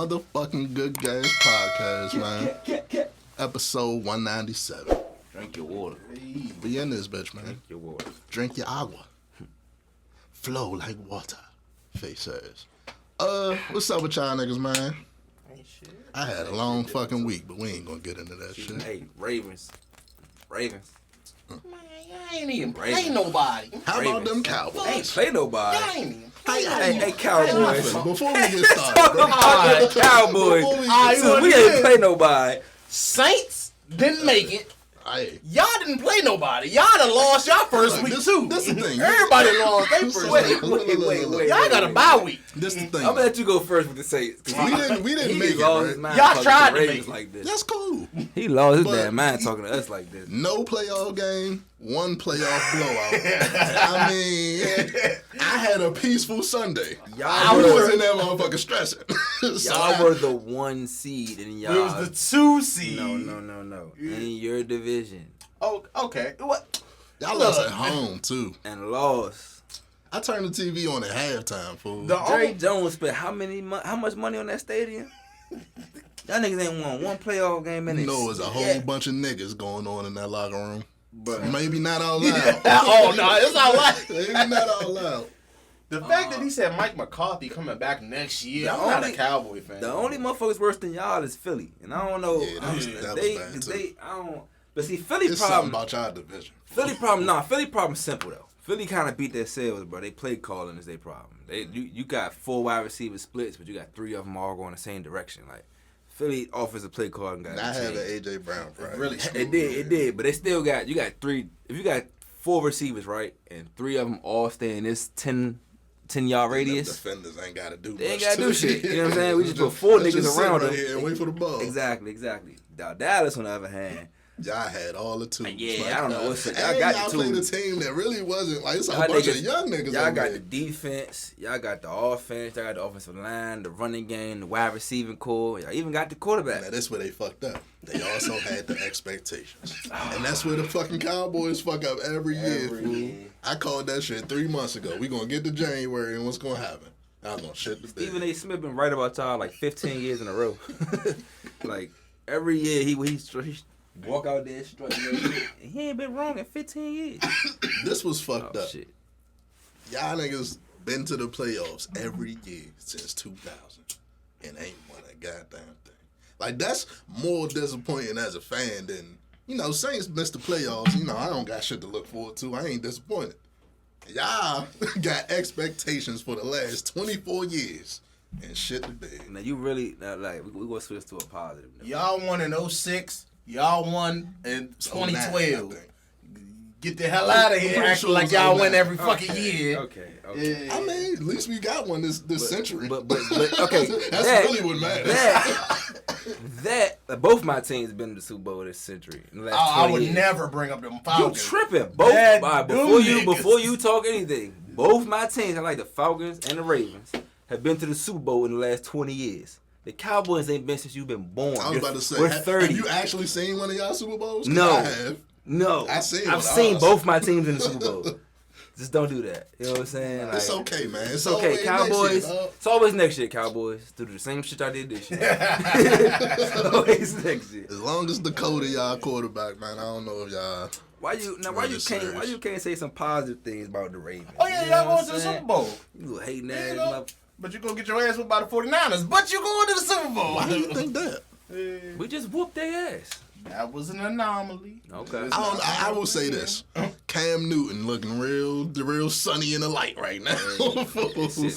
motherfucking Good Games podcast, man. Episode 197. Drink your water. We in this bitch, man. Drink your water. Drink your agua. Flow like water. Face says. What's up with y'all niggas, man? Ain't shit. I had a long fucking week, but we ain't gonna get into that shit. Hey, Ravens. Man, y'all ain't even play nobody. How about them Cowboys? Ain't play nobody. Y'all ain't even Hey, Cowboys. Before we get started, Talk about the Cowboys. Before we Alright, get So we ain't play nobody. Saints didn't make it. Hey, Y'all didn't play nobody. Y'all done lost y'all first week too. This the thing. Everybody lost their first Wait, week. Y'all got a bye week. This the thing. I'm gonna let you go first with the Saints. We didn't make it, lost his right? mind Y'all talking tried to to Ravens make it. like this. That's cool. He lost his But- damn mind talking to us like this. No playoff game, one playoff blowout. I mean, I had a peaceful Sunday. I was in that motherfucker stressing. Y'all were the 1 seed in y'all. It was the 2 seed. No. In your division. Oh, okay. What? Y'all lost at home too. And lost. I turned the TV on at halftime, fool. The Jerry Jones spent how much money on that stadium? Y'all niggas ain't won one playoff game in it. You know, there's a whole bunch of niggas going on in that locker room. But Maybe not out loud. Oh no, it's all right. Maybe not out loud. The fact that he said Mike McCarthy coming back next year, I'm not a Cowboy fan. the only motherfuckers worse than y'all is Philly, and I don't know. Yeah, that was bad, too. I don't. But see, Philly It's something problem. about y'all division. Philly problem simple though. Philly kind of beat themselves, bro. They play calling is their problem. You got 4 wide receiver splits, but you got 3 of them all going the same direction. Like Philly offensive play calling got. I had an AJ Brown, right? Really It did, but they still got. You got 3. If you got 4 receivers, right, and 3 of them all stay in this 10-yard radius. Defenders ain't got to do. They ain't much got to do to shit. it. You know what I'm saying? We just put 4 Let's niggas just sit around right them. here and wait for the ball. Exactly. Now Dallas, on the other hand, Y'all had all the twos. Yeah, I don't know what's it. Y'all Y'all got y'all the played a twos. team that really wasn't like it's a Y'all bunch of niggas- young niggas. y'all over got there. the defense, y'all got the offense, y'all got the offensive line, the running game, the wide receiving core. Y'all even got the quarterback. Now that's where they fucked up. They also had the expectations, and that's where the fucking Cowboys fuck up every year. Fool. I called that shit 3 months ago. We gonna get to January and what's gonna happen? I was gonna shit the bed. Stephen A. Smith been right about y'all like 15 years in a row. Like every year he walk out there straight. And he ain't been wrong in 15 years. This was fucked up. Shit. Y'all niggas been to the playoffs every year since 2000 and ain't won a goddamn thing. Like, that's more disappointing as a fan than, Saints missed the playoffs. I don't got shit to look forward to. I ain't disappointed. Y'all got expectations for the last 24 years and shit to bed. Now you really, we gonna switch to a positive note. Y'all won in 06. Y'all won in 2012. I think. Get the hell out of here Pretty acting sure like it's y'all 09. win every fucking year. Okay. Yeah. I mean, at least we got one this century. But okay, That's that- really what matters. Both my teams been to the Super Bowl this century. In the last I 20 would years. never bring up them You Falcons. tripping? Both Bad before niggas. you talk anything. Both my teams, I like the Falcons and the Ravens, have been to the Super Bowl in the last 20 years. The Cowboys ain't been since you've been born. I was about to say, we're have 30. you actually seen one of y'all Super Bowls? 'Cause No. I have. No, I've seen I've with seen ours. both my teams in the Super Bowl. Just don't do that. You know what I'm saying? It's Like, okay, man. It's okay, always Cowboys. next year, dog. It's always next year, Cowboys. Do the same shit I did this year. It's always next year. As long as Dakota y'all quarterback, man, I don't know if y'all. Why you Really serious. can't say some positive things about the Ravens? Oh, yeah, You know y'all what going to I'm the saying? Super Bowl. You little hating You ass know, mother. but you going to get your ass whooped by the 49ers. But you going to the Super Bowl. Why do you think that? We just whooped their ass. That was an anomaly. Okay. I will say this: Cam Newton looking real sunny in the light right now. It's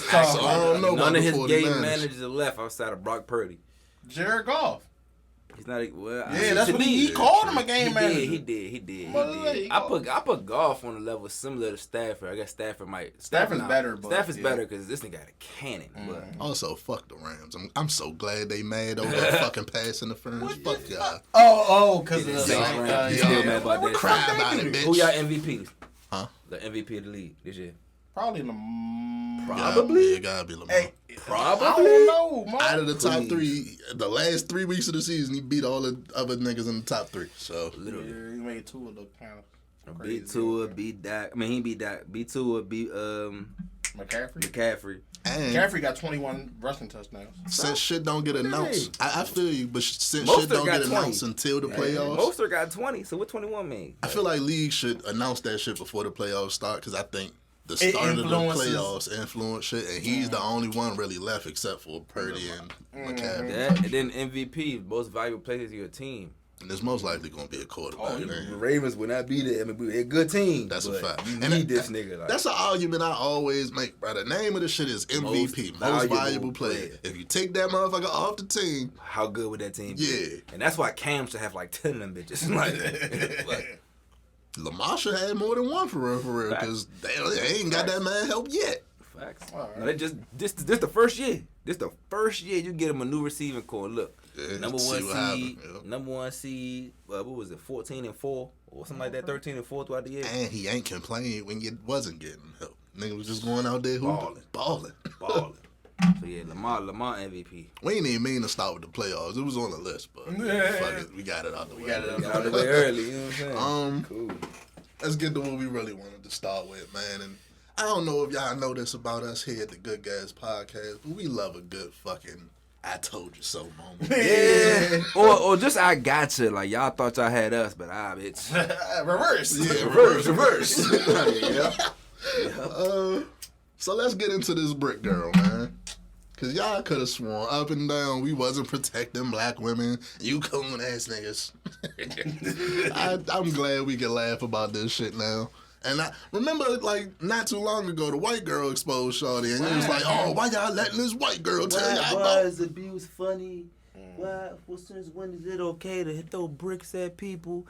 so I don't know None about of the his game 49ers. managers are left outside of Brock Purdy. Jared Goff. He's not. Well, Yeah, that's what he called him a game manager. He did. Well, he I put golf on a level similar to Stafford. I guess Stafford's better, but Stafford's yeah. better because this nigga got a cannon. But Also, fuck the Rams. I'm so glad they mad over that fucking pass interference. Fuck y'all. Oh, because of He the still mad. He yeah. still mad about What that. Cry the fuck about they it, do? bitch. Who y'all MVPs? Huh? The MVP of the league this year. Probably Lamar. Probably. It gotta be Lamar. Hey, Probably. I don't know, man. Out of the top Please. 3, the last 3 weeks of the season, he beat all the other niggas in the top 3. So Literally. Yeah, he made Tua look kind of Beat Tua, beat Dak. I mean, he beat Dak. Beat Tua, beat McCaffrey. McCaffrey. And McCaffrey got 21 rushing touchdowns. Since shit don't get announced, I feel you, but since Mostert shit don't got get 20. announced until the playoffs, Mostert got 20, so what 21 mean? I feel like leagues should announce that shit before the playoffs start because I think the start of the playoffs influence shit, and he's the only one really left except for Purdy and McCaffrey. That, and then MVP, most valuable players of your team. And it's most likely going to be a quarterback. The Ravens would not be there. I mean, they're a good team. That's a fact. You And need this nigga. Like, that's an argument I always make, bro. The name of the shit is MVP, most valuable player. If you take that motherfucker off the team, how good would that team be? Yeah. And that's why Cam should have like 10 of them bitches. like Lamar should have more than one for real, because they ain't got that man help yet. Facts. Right. No, they just this the first year. This the first year you get him a new receiving core. Look, number one seed. What was it? 14-4 or something like that. 13-4 throughout the year. And he ain't complaining when you wasn't getting help. Nigga was just going out there hooping, balling. So yeah, Lamar MVP. We ain't even mean to start with the playoffs. It was on the list, but fuck it, we got it out the way. Got out the way early. You know what I'm saying? Cool. Let's get to what we really wanted to start with, man. And I don't know if y'all know this about us here at the Good Guys Podcast, but we love a good fucking I told you so moment. Yeah. or just I gotcha. Like y'all thought y'all had us, but bitch. Reverse. Yeah, reverse. Yeah. So let's get into this brick girl, man. Cause y'all could have sworn up and down we wasn't protecting black women. You coon ass niggas. I'm glad we can laugh about this shit now. And I remember, like, not too long ago, the white girl exposed Shawty, and it was like, oh, why y'all letting this white girl tell y'all about? Why is abuse funny? Why? Well, since when is it okay to throw bricks at people?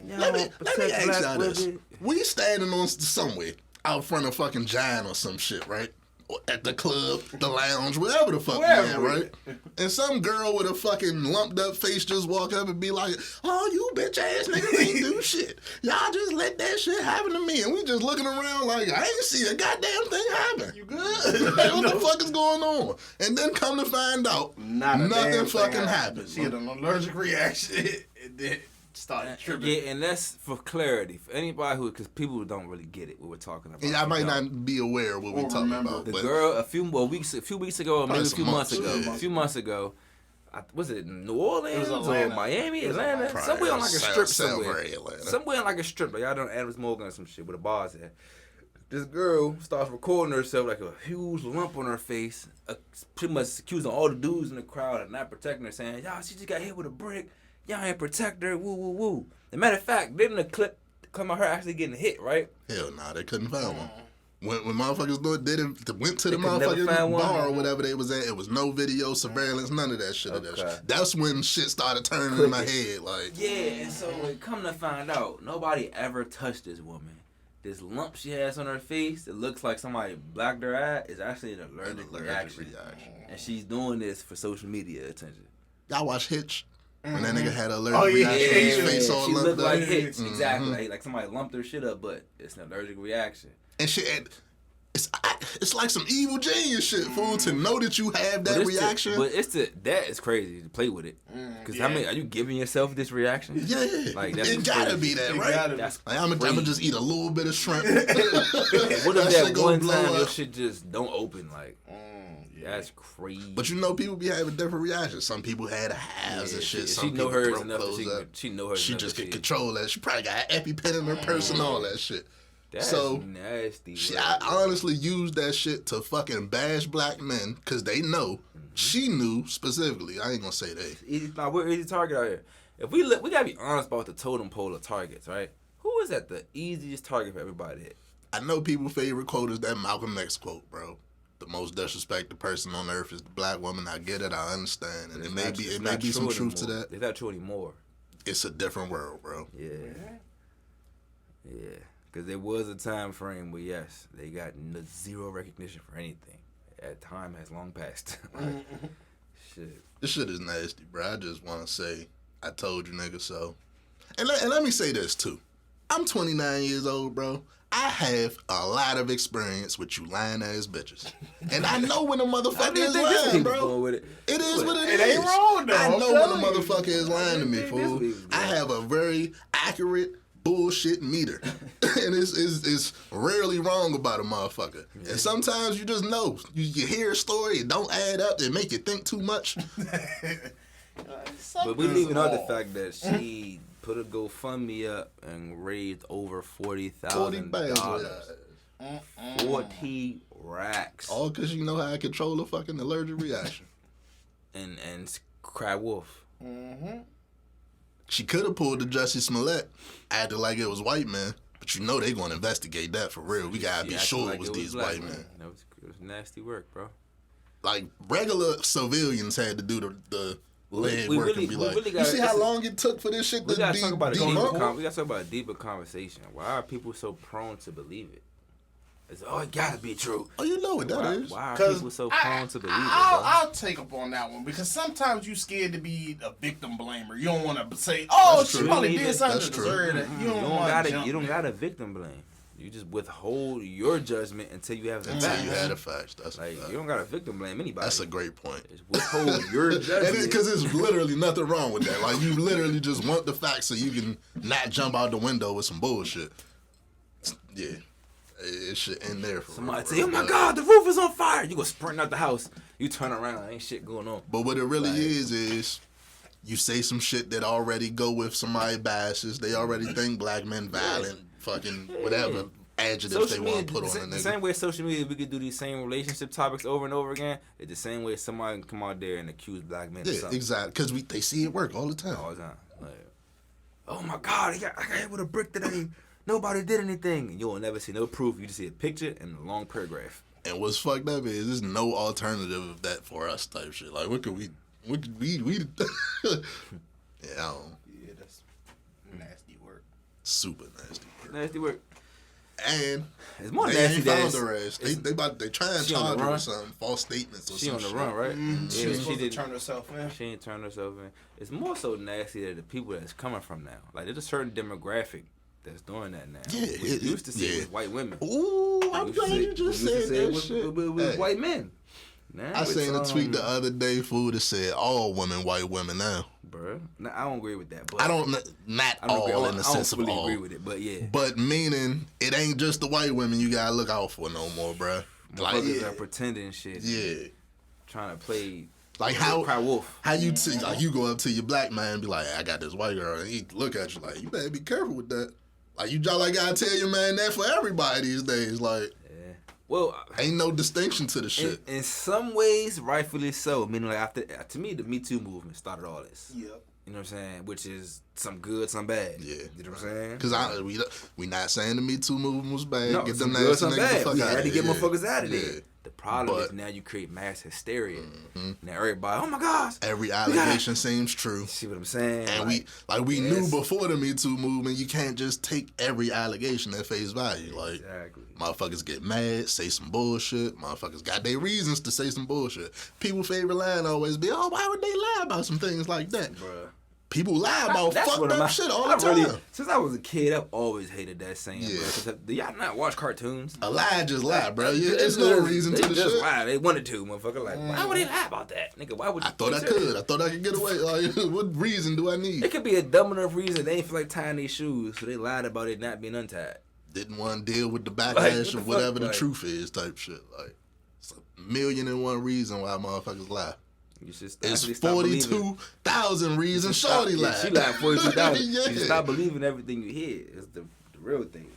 Let me ask y'all this. We standing on somewhere out front of fucking Giant or some shit, right? Or at the club, the lounge, whatever the fuck we at, right? And some girl with a fucking lumped up face just walk up and be like, oh, you bitch ass niggas ain't do shit. Y'all just let that shit happen to me. And we just looking around like, I ain't see a goddamn thing happen. You good? Like, what the fuck is going on? And then come to find out, nothing fucking happened. She had an allergic reaction. It did. Started tripping. Yeah, and that's for clarity for anybody because people don't really get it what we're talking about. Yeah, I might not be aware of what we're talking about. The girl a few weeks ago, or maybe a few months ago. Was it New Orleans or Miami, Atlanta? Somewhere on like a strip somewhere. Somewhere on like a strip. Like y'all done Adams Morgan or some shit with a bars there. This girl starts recording herself like a huge lump on her face, pretty much accusing all the dudes in the crowd of not protecting her, saying, y'all, she just got hit with a brick. Y'all ain't protect her, woo, woo, woo. As a matter of fact, didn't the clip come of her actually getting hit, right? Hell nah, they couldn't find one. When motherfuckers went to the motherfucking bar or whatever they was at, it was no video, surveillance, none of that shit. Okay. That's when shit started turning in my head. Like, yeah, and so come to find out, nobody ever touched this woman. This lump she has on her face, it looks like somebody blacked her eye, is actually an allergic reaction. And she's doing this for social media attention. Y'all watch Hitch? When that nigga had an allergic reaction, his face all she lumped looked up. like Hitch, exactly. Like somebody lumped her shit up, but it's an allergic reaction. And shit, it's like some evil genius shit, fool, to know that you have that reaction. That is crazy to play with it. Because I mean, are you giving yourself this reaction? Yeah. Like, that's it gotta be that, right? That's like, I'm gonna just eat a little bit of shrimp. What if that one time your shit just don't open? Like, that's crazy. But you know, people be having different reactions. Some people had halves and shit. Some she know people hers enough. She know hers. She just can control that. She probably got an EpiPen in her purse and all that shit. That's nasty. I honestly used that shit to fucking bash black men because they know. She knew specifically. I ain't gonna say they. We're easy target out here. If we gotta be honest about the totem pole of targets, right? Who is at the easiest target for everybody to hit? I know people's favorite quote is that Malcolm X quote, bro. The most disrespected person on earth is the black woman. I get it. I understand, and it may be some truth to that. It's not true anymore. It's a different world, bro. Yeah. Because there was a time frame where yes, they got zero recognition for anything. That time has long passed. Shit. This shit is nasty, bro. I just want to say, I told you, nigga. So, and let me say this too. I'm 29 years old, bro. I have a lot of experience with you lying ass bitches. And I know when a motherfucker is lying, bro. It is what it is. It ain't wrong, though. I know when a motherfucker is lying to me, fool. I have a very accurate, bullshit meter. And it's rarely wrong about a motherfucker. Yeah. And sometimes you just know. You hear a story, it don't add up, it make you think too much. But we leaving out the fact that she put a GoFundMe up and raised over $40,000. 40 racks. All because you know how to control a fucking allergic reaction. and cry wolf. Mm-hmm. She could have pulled the Jussie Smollett, acted like it was white men, but you know they gonna investigate that for real. We gotta be sure it was these white men. It was nasty work, bro. Like regular civilians had to do the lead work and be like, really you see how long it took for this shit to be we gotta talk about a deeper conversation. Why are people so prone to believe it? It gotta be true. Oh, you know what that is. Why are people so prone to believe it? I'll take up on that one because sometimes you scared to be a victim blamer. You don't want to say, "Oh, she probably did something to deserve it." You don't gotta victim blame. You just withhold your judgment until you have the facts. Until you had the facts. That's like you don't gotta victim blame anybody. That's a great point. Just withhold your judgment because there's literally nothing wrong with that. Like you literally just want the facts so you can not jump out the window with some bullshit. Yeah. It should end there for somebody say, "Oh my God, the roof is on fire!" You go sprint out the house. You turn around, ain't shit going on. But what it really is you say some shit that already go with somebody biases. They already think black men violent, fucking whatever adjectives they want to put on a nigga. The same way social media, we could do these same relationship topics over and over again. It's the same way somebody can come out there and accuse black men of something. Exactly. Because they see it work all the time. All the time. Like, oh my God, I got hit with a brick today. Nobody did anything. You will never see no proof. You just see a picture and a long paragraph. And what's fucked up is there's no alternative of that for us type shit. Like, what could we yeah, I don't. Yeah, that's nasty work. Super nasty work. Nasty work. And it's more they nasty ain't than found her ass. They try and charge her with something, false statements or something. She on the run, right? Mm-hmm. Yeah, she didn't turn herself in. She ain't turned herself in. It's more so nasty that the people that's coming from now. Like there's a certain demographic that's doing that now. Yeah, we used to see it with white women. Ooh, I'm glad you just said that shit. With white men. Now, I seen a tweet the other day, fool, that said all women white women now. Bruh. Now, I don't agree with that. But I don't, not all in the sense of all. I don't really agree with it, but yeah. But meaning, it ain't just the white women you gotta look out for no more, bruh. Like, are pretending shit. Yeah. Trying to play... Like cry wolf. How you like you go up to your black man and be like, I got this white girl, and he look at you like, you better be careful with that. Like you just like gotta tell your man that for everybody these days. Like, yeah. Well, ain't no distinction to the shit. In some ways, rightfully so. Meaning, like to me, the Me Too movement started all this. Yep. You know what I'm saying? Which is some good, some bad. Yeah. You know what I'm saying? Because we not saying the Me Too movement was bad. No, get some them good, nasty some niggas bad. the fuck We out had of to here. get motherfuckers out of there. Yeah. The problem is now you create mass hysteria. Mm-hmm. Now everybody, oh my gosh. Every allegation seems true. See what I'm saying? And we knew before the Me Too movement, you can't just take every allegation at face value. Like, motherfuckers get mad, say some bullshit. Motherfuckers got their reasons to say some bullshit. People's favorite line always be, oh, why would they lie about some things like that? Bruh. People lie about fucked up shit all the time. Since I was a kid, I've always hated that saying. Yeah. Bro. Do y'all not watch cartoons? A lie just lie, bro. There's no reason to the shit. They just lie. They wanted to, motherfucker. Like, why would they lie about that? Nigga, why would you? I thought I could get away. Like, what reason do I need? It could be a dumb enough reason. They ain't feel like tying their shoes, so they lied about it not being untied. Didn't want to deal with the backlash of whatever the truth is type shit. Like, it's 1,000,001 reason why motherfuckers lie. It's 42,000 reasons shorty lied. She lied 42,000. Yeah. You stop believing everything you hear. It's the real thing.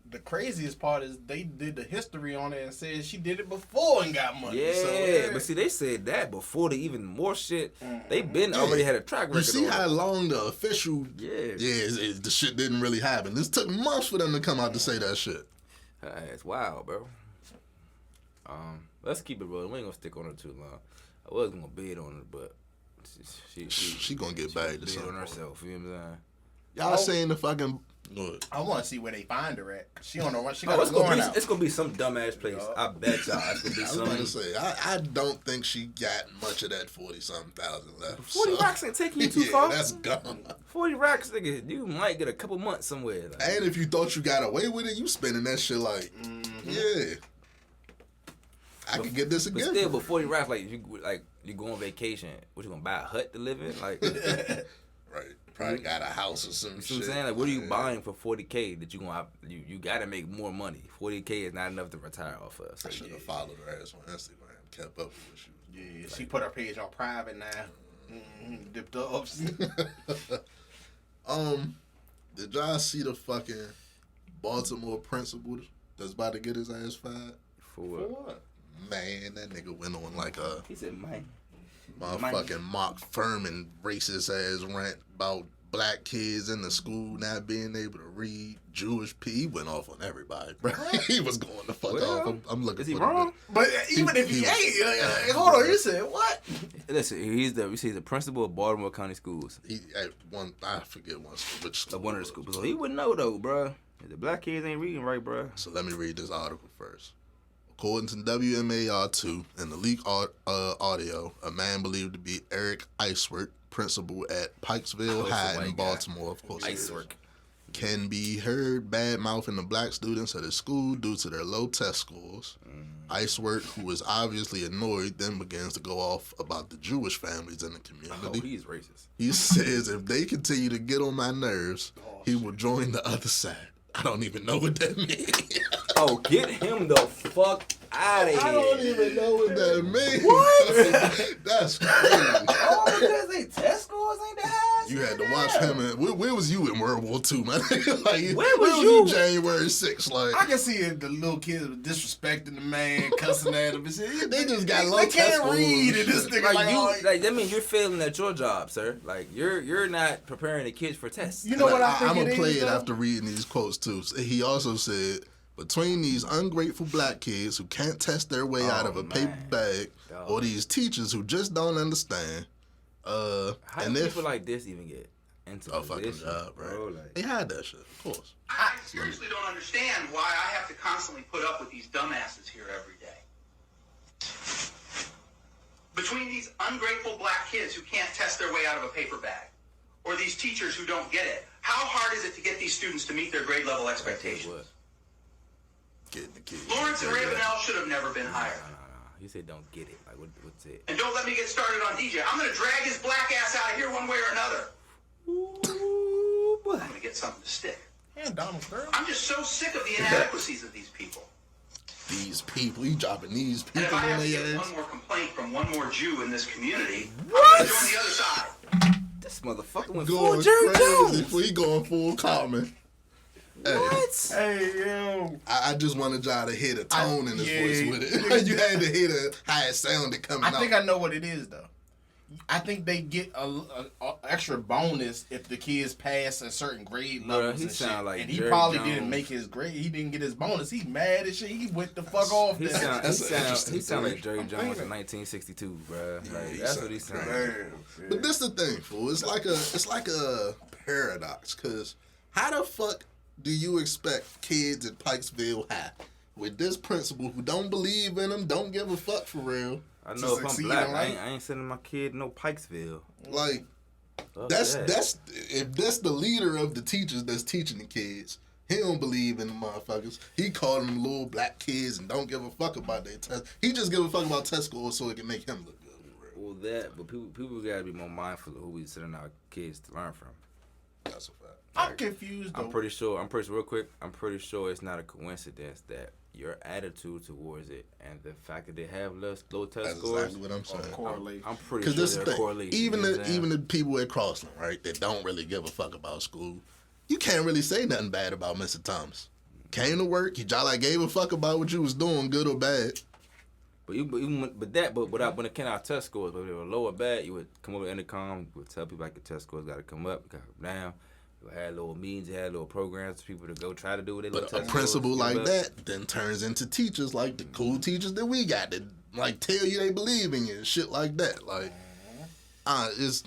The craziest part is they did the history on it and said she did it before and got money. Yeah, but see, they said that before the even more shit. They been already had a track record. You see how long the official... the shit didn't really happen. This took months for them to come out to say that shit. It's wild, bro. Let's keep it rolling. We ain't gonna stick on it too long. I was gonna bid on it, but she gonna get bagged to something on herself. You know what I'm saying? Y'all saying the fucking... I want to see where they find her at. She on the run. She it's gonna be some dumbass place. I bet y'all. It's gonna be some. I was about to say, I don't think she got much of that 40-something thousand left. 40 racks ain't taking you too far. That's gone. 40 racks, nigga. You might get a couple months somewhere. Like, and if you thought you got away with it, you spending that shit like, yeah. I can get this again. But still, 40 racks, you go on vacation. What, you gonna buy a hut to live in? Like, right. probably got a house or some You shit. see what I'm saying? Like, what are you buying for $40K that you gotta make more money? $40K is not enough to retire off of. So I should have followed her ass on Instagram, kept up with what she was doing. Yeah, she put her page on private now. Dipped up. Did y'all see the fucking Baltimore principal that's about to get his ass fired? For what? Man, that nigga went on like a He said, "Man, motherfucking Mark Furman racist ass rant about black kids in the school not being able to read. Jewish He went off on everybody, bro. He was going the fuck off. I'm looking. Is he for wrong? But even if he ain't, hold on, you said what? Listen, he's the principal of Baltimore County Schools. He at one, I forget which school. One of the schools. So he wouldn't know though, bro. The black kids ain't reading right, bro. So let me read this article first. According to WMAR2 and the leak audio, a man believed to be Eric Icework, principal at Pikesville High in Baltimore, of course, Icework, can be heard bad-mouthing the black students at his school due to their low test scores. Icework, who is obviously annoyed, then begins to go off about the Jewish families in the community. Oh, he's racist. He says if they continue to get on my nerves, he will join the other side. I don't even know what that means. Oh, get him the fuck out of here. I don't even know what that means. What? That's crazy. Oh, because they test scores ain't the highest. You had to watch him. Where was you in World War II, man? Like, Where was you? January 6th? Like, I can see if the little kids were disrespecting the man, cussing at him and shit. They just got low They test can't scores read, and and this shit. nigga Like, like, you, oh, like that means you're failing at your job, sir. Like you're not preparing the kids for tests. you know what I think I'm gonna play is, it though? after reading these quotes too. He also said, between these ungrateful black kids who can't test their way out of a paper bag, or these teachers who just don't understand, How and do if people like this even get into a fucking position, job, right? bro? Like, They had that shit, of course. I seriously don't understand why I have to constantly put up with these dumbasses here every day. Between these ungrateful black kids who can't test their way out of a paper bag, or these teachers who don't get it, how hard is it to get these students to meet their grade level expectations? Getting the kids. Lawrence and Ravenel should have never been hired. no. You said don't get it. Like what's it? And don't let me get started on DJ. I'm going to drag his black ass out of here one way or another. Ooh, boy. I'm going to get something to stick. And Donald Sterling. I'm just so sick of the inadequacies of these people. These people, he dropping these And if people I on have to their get ass. one more complaint from one more Jew in this community, What? I'm going to join the other side. This motherfucker went full Going Jerry crazy. Jones. We going full Common. Hey, What? Hey, yo. I just wanted y'all to hear the tone in his yeah. voice with it. You had to hear how it sounded coming out. I think I know what it is, though. I think they get a extra bonus if the kids pass a certain grade Bro, levels he and shit. sound like And he Jerry probably Jones. didn't make his grade. He didn't get his bonus. He mad as shit. He went the fuck off. He there. sound like Jerry I'm Jones thinking. in 1962, bro. he Like, that's what he sound sound. crazy. Like. But this the thing, fool. It's like a paradox. Cause how the fuck do you expect kids at Pikesville High with this principal who don't believe in them, don't give a fuck for real? I know if I'm succeed black, in I life? ain't sending my kid no Pikesville. Like Fuck that's that. if that's the leader of the teachers that's teaching the kids. He don't believe in the motherfuckers. He called them little black kids and don't give a fuck about their test. He just give a fuck about test scores so it can make him look good. For real. Well, that, but people gotta be more mindful of who we sending our kids to learn from. That's a fact. I'm confused, though. I'm pretty sure, real quick, I'm pretty sure it's not a coincidence that your attitude towards it and the fact that they have low test That's scores. exactly what I'm saying. correlate. I'm pretty Because sure this they're the thing. correlation. Even you know what I'm saying? even the people at Crossland, right, that don't really give a fuck about school, you can't really say nothing bad about Mr. Thomas. Came to work, he just like gave a fuck about what you was doing, good or bad. But when it came out test scores, but if they were low or bad, you would come over the intercom, you would tell people like the test scores got to come up, got to come down. You had little meetings, you had little programs for people to go try to do what they little But a test principal scores, like you know? that then turns into teachers like the cool teachers that we got that like tell you they believe in you and shit like that. Like, it's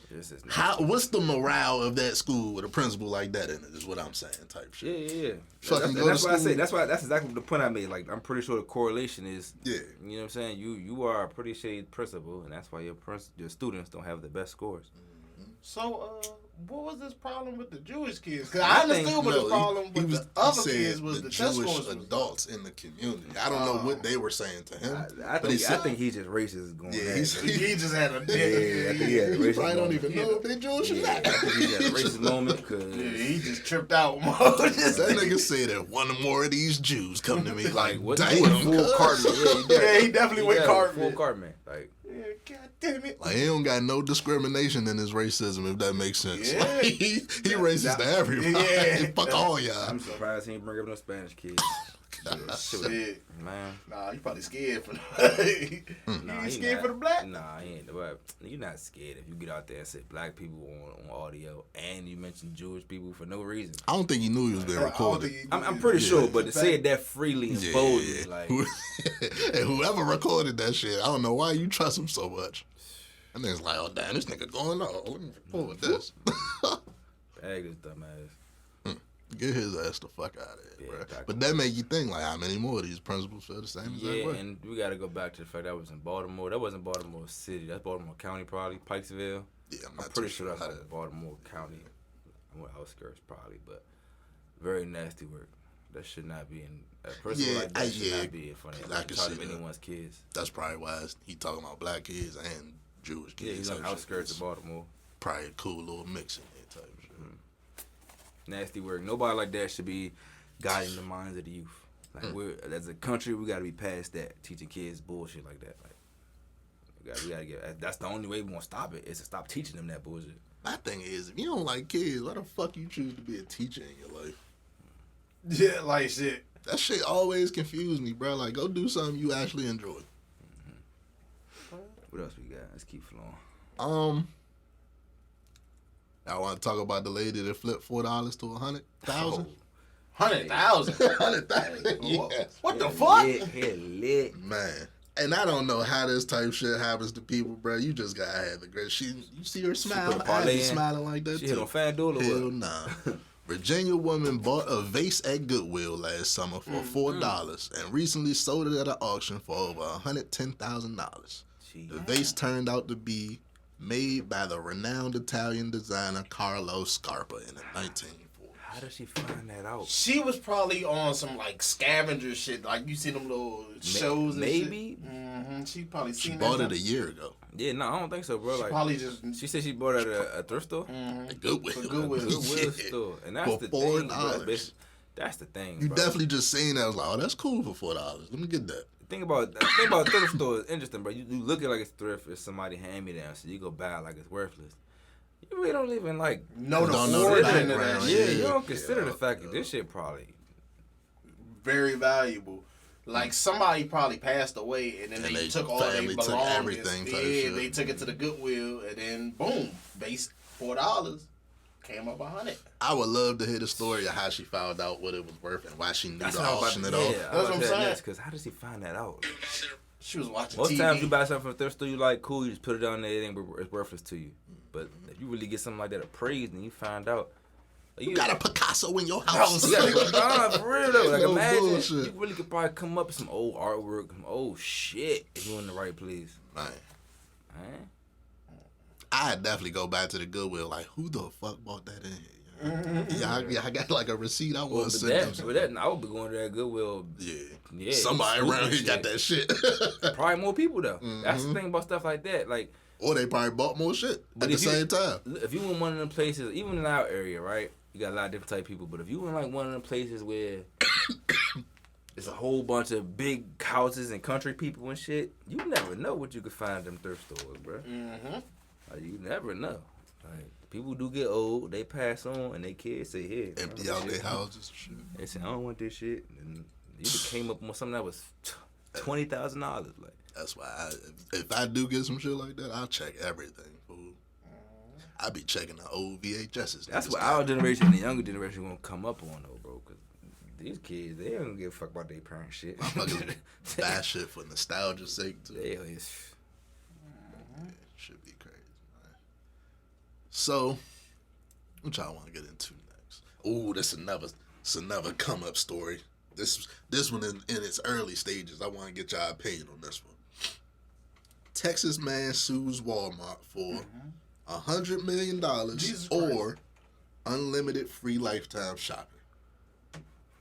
This is not how. What's the morale of that school with a principal like that in it? Is what I'm saying. Type shit. Yeah. Fucking go that's to what I school. say. That's exactly the point I made. Like, I'm pretty sure the correlation is. Yeah. You know what I'm saying? You are a pretty shady principal, and that's why your students don't have the best scores. So, what was this problem with the Jewish kids? Because I understood what the problem with the other kids was the test Jewish scores. adults in the community. I don't know what they were saying to him. I think he's just racist going. Yeah, He just had a I think he had a he racist probably don't moment. even know if they Jewish or Yeah, not. I think he had a racist moment because he just tripped out. That nigga said that one more of these Jews come to me like, what? damn, He went full cuz. Cartman. Yeah, he definitely went Cartman. Full Cartman. Like, Yeah, God damn it. Like, he don't got no discrimination in his racism, if that makes sense. Yeah. Like, he racist to everybody. Yeah. Fuck all y'all. I'm surprised he didn't bring up no Spanish kids. Shit. Man. Nah, you probably scared for Nah, you scared for the black? Nah, he ain't. But you're not scared if you get out there and say black people on audio and you mention Jewish people for no reason. I don't think he knew he was being recorded. I'm pretty sure, but to say it that freely and boldly, like. And whoever recorded that shit, I don't know why you trust him so much. And then it's like, oh, damn, this nigga going on. Let me record this. Bag this dumbass. Get his ass the fuck out of here, Yeah, bro. But that make you think, like, how many more of these principles feel the same as that Yeah, way? and we got to go back to the fact that was in Baltimore. That wasn't Baltimore City. That's Baltimore County, probably. Pikesville. Yeah, I'm pretty sure that's like Baltimore County. Outskirts, probably. But very nasty work. That should not be in. A person like that should not be in front of anyone's kids. That's probably why he talking about black kids and Jewish kids. Yeah, he's on the outskirts of Baltimore. Probably a cool little mix in there type of shit. Nasty work. Nobody like that should be guiding the minds of the youth. Like we're as a country, we got to be past that, teaching kids bullshit like that. Like we gotta get. That's the only way we gonna stop it is to stop teaching them that bullshit. My thing is, if you don't like kids, why the fuck you choose to be a teacher in your life? Yeah, like shit. That shit always confused me, bro. Like, go do something you actually enjoy. What else we got? Let's keep flowing. I want to talk about the lady that flipped $4 to 100,000. 100,000. 100,000. Yes. What the fuck? Lit. Man. And I don't know how this type shit happens to people, bro. You just gotta have the great. You see her smile. put a I parlay be in. smiling like that She too. hit on FanDuel or Hell what? nah. Virginia woman bought a vase at Goodwill last summer for $4 and recently sold it at an auction for over $110,000. The vase turned out to be made by the renowned Italian designer Carlo Scarpa in the 1940s. How did she find that out? She was probably on some like scavenger shit. Like you see them little shows. Maybe. And shit. She probably She seen bought that it a year ago. Yeah, no, I don't think so, bro. She Like probably just. she said she bought it at a thrift store. At Goodwill. For Goodwill. Goodwill Yeah. store, and that's For the thing, bro. $4. Bitch, that's the thing. You bro. definitely just seen that. I was like, oh, that's cool for $4. Let me get that. Think about thrift store is interesting, bro. You look at it like it's thrift. It's somebody hand me down, so you go buy it like it's worthless. You really don't even like No, Don't know the origin of that background, shit. Yeah, you don't consider the fact that this shit probably. Very valuable. Like somebody probably passed away, and then And they they took all their family took belongings. everything type Yeah, shit. they took it to the Goodwill, and then boom, base $4 came up 100. I would love to hear the story of how she found out what it was worth and why she knew That's to what I was auction about it to. off. Yeah, That's what I'm saying. Because how does he find that out? She was watching Most TV. times you buy something from a thrift store, you like cool, you just put it on there, it's worthless to you. But if you really get something like that appraised and you find out, You got a Picasso in your house. nah, for real though. Like No imagine bullshit. you really could probably come up with some old artwork, some old shit if you're in the right place. Man, Man. I'd definitely go back to the Goodwill. Like, who the fuck bought that in here? Yeah, I got like a receipt. I Well, was but sending. that, I would be going to that Goodwill. Yeah, somebody around here got that shit. Probably more people though. That's the thing about stuff like that. Like, Or they probably bought more shit But at the if you- same time. if you in one of them places, even in our area, right? You got a lot of different type of people. But if you in like one of them places where it's a whole bunch of big houses and country people and shit, you never know what you could find at them thrift stores, bro. Like, you never know. Like, people do get old, they pass on, and they kids say, "Here, Empty out their houses and shit. They say, I don't want this shit." And you just came up with something that was $20,000. Like, That's why if I do get some shit like that, I'll check everything, fool. I be checking the old VHSs. that's niggas what got. our generation and the younger generation gonna come up on though, bro. Cause these kids, they don't give a fuck about their parents' shit. Motherfuckers buy shit for nostalgia's sake too. They is. Should be crazy, man. So, what y'all want to get into next? Ooh, that's another come up story. This one in its early stages. I want to get y'all opinion on this one. Texas man sues Walmart for $100 million or unlimited free lifetime shopping.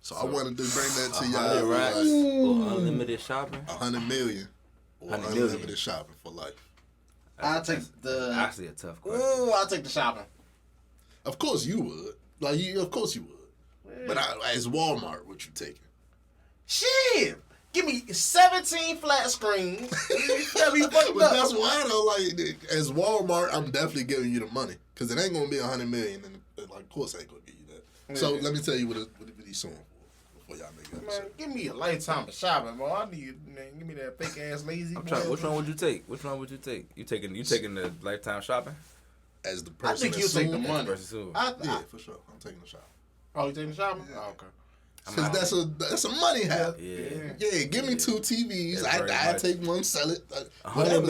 So I wanted to bring that to y'all. Right? Or unlimited shopping. $100 million or unlimited shopping for life. I'll take the. Actually, a tough question. Ooh, I'll take the shopping. Of course you would. Of course you would. Yeah. But as Walmart, what you taking? Shit! Give me 17 flat screens. But that's why though. As Walmart, I'm definitely giving you the money because it ain't gonna be $100 million, and of course I ain't gonna give you that. Yeah. So let me tell you what he's suing for before y'all make that. Man, give me a lifetime of shopping, bro. I need, man. Give me that fake ass lazy. Which one would you take? You taking the lifetime shopping? As the person, I think you take the money. Yeah, for sure. I'm taking the shopping. Oh, you taking the shopping? Yeah. Oh, okay. Because that's a money have. Yeah. Give me 2 TVs. I take one, sell it. $100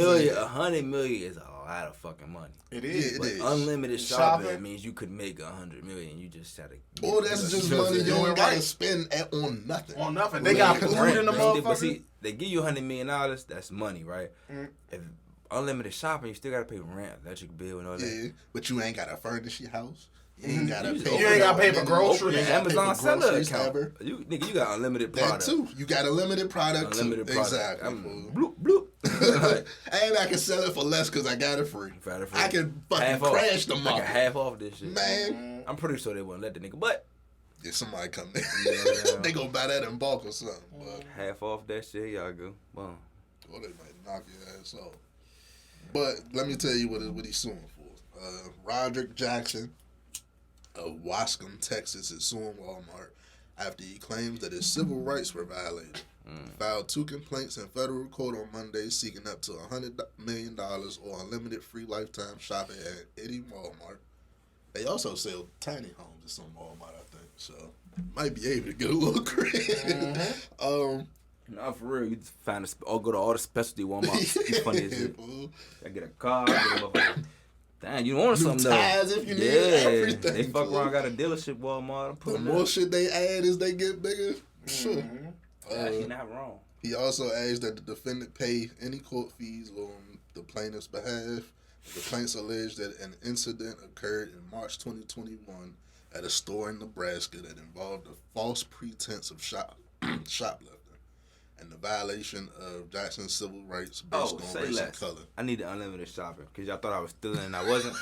million is a lot of fucking money. It is. But unlimited shopping means you could make $100 million. You just had to. Oh, that's just money you don't gotta spend on nothing. On nothing. They got food in the motherfucker. But see, they give you $100 million. That's money, right? If unlimited shopping, you still gotta pay rent, electric bill, and all that. Yeah, but you ain't gotta furnish your house. You ain't gotta pay for groceries. Amazon seller account. You got unlimited product. That too. You got unlimited product. Unlimited product. Exactly. Bloop bloop. And I can sell it for less because I got it free. I can fucking crash the market. I can half off this shit. Man, I'm pretty sure they wouldn't let the nigga. But if somebody come in, they gonna buy that in bulk or something. But half off that shit, y'all go. Boom. Or they might knock your ass off. But let me tell you what he's suing for. Roderick Jackson of Wascom, Texas, is suing Walmart after he claims that his civil rights were violated. He filed 2 complaints in federal court on Monday seeking up to $100 million or unlimited free lifetime shopping at any Walmart. They also sell tiny homes at some Walmart, I think, so might be able to get a little credit. No, for real, you just find go to all the specialty Walmarts. It's funny as shit. I get a car, damn, you want something though? Ties if you need everything. They fuck around, got a dealership Walmart. The more shit they add as they get bigger, sure. Actually, not wrong. He also asked that the defendant pay any court fees on the plaintiff's behalf. The complaints allege that an incident occurred in March 2021 at a store in Nebraska that involved a false pretense of shoplifting and the violation of Jackson's civil rights based on race and color. I need the unlimited shopping because y'all thought I was stealing and I wasn't.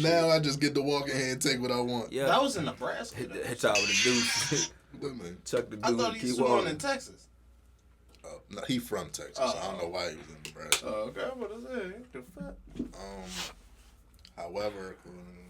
Now I just get to walk in here and take what I want. Yeah, that was in Nebraska. Hit y'all with a deuce. Chuck the dude. I thought he was born in Texas. No, he from Texas. I don't know why he was in Nebraska. Okay, what is it? The fuck? However,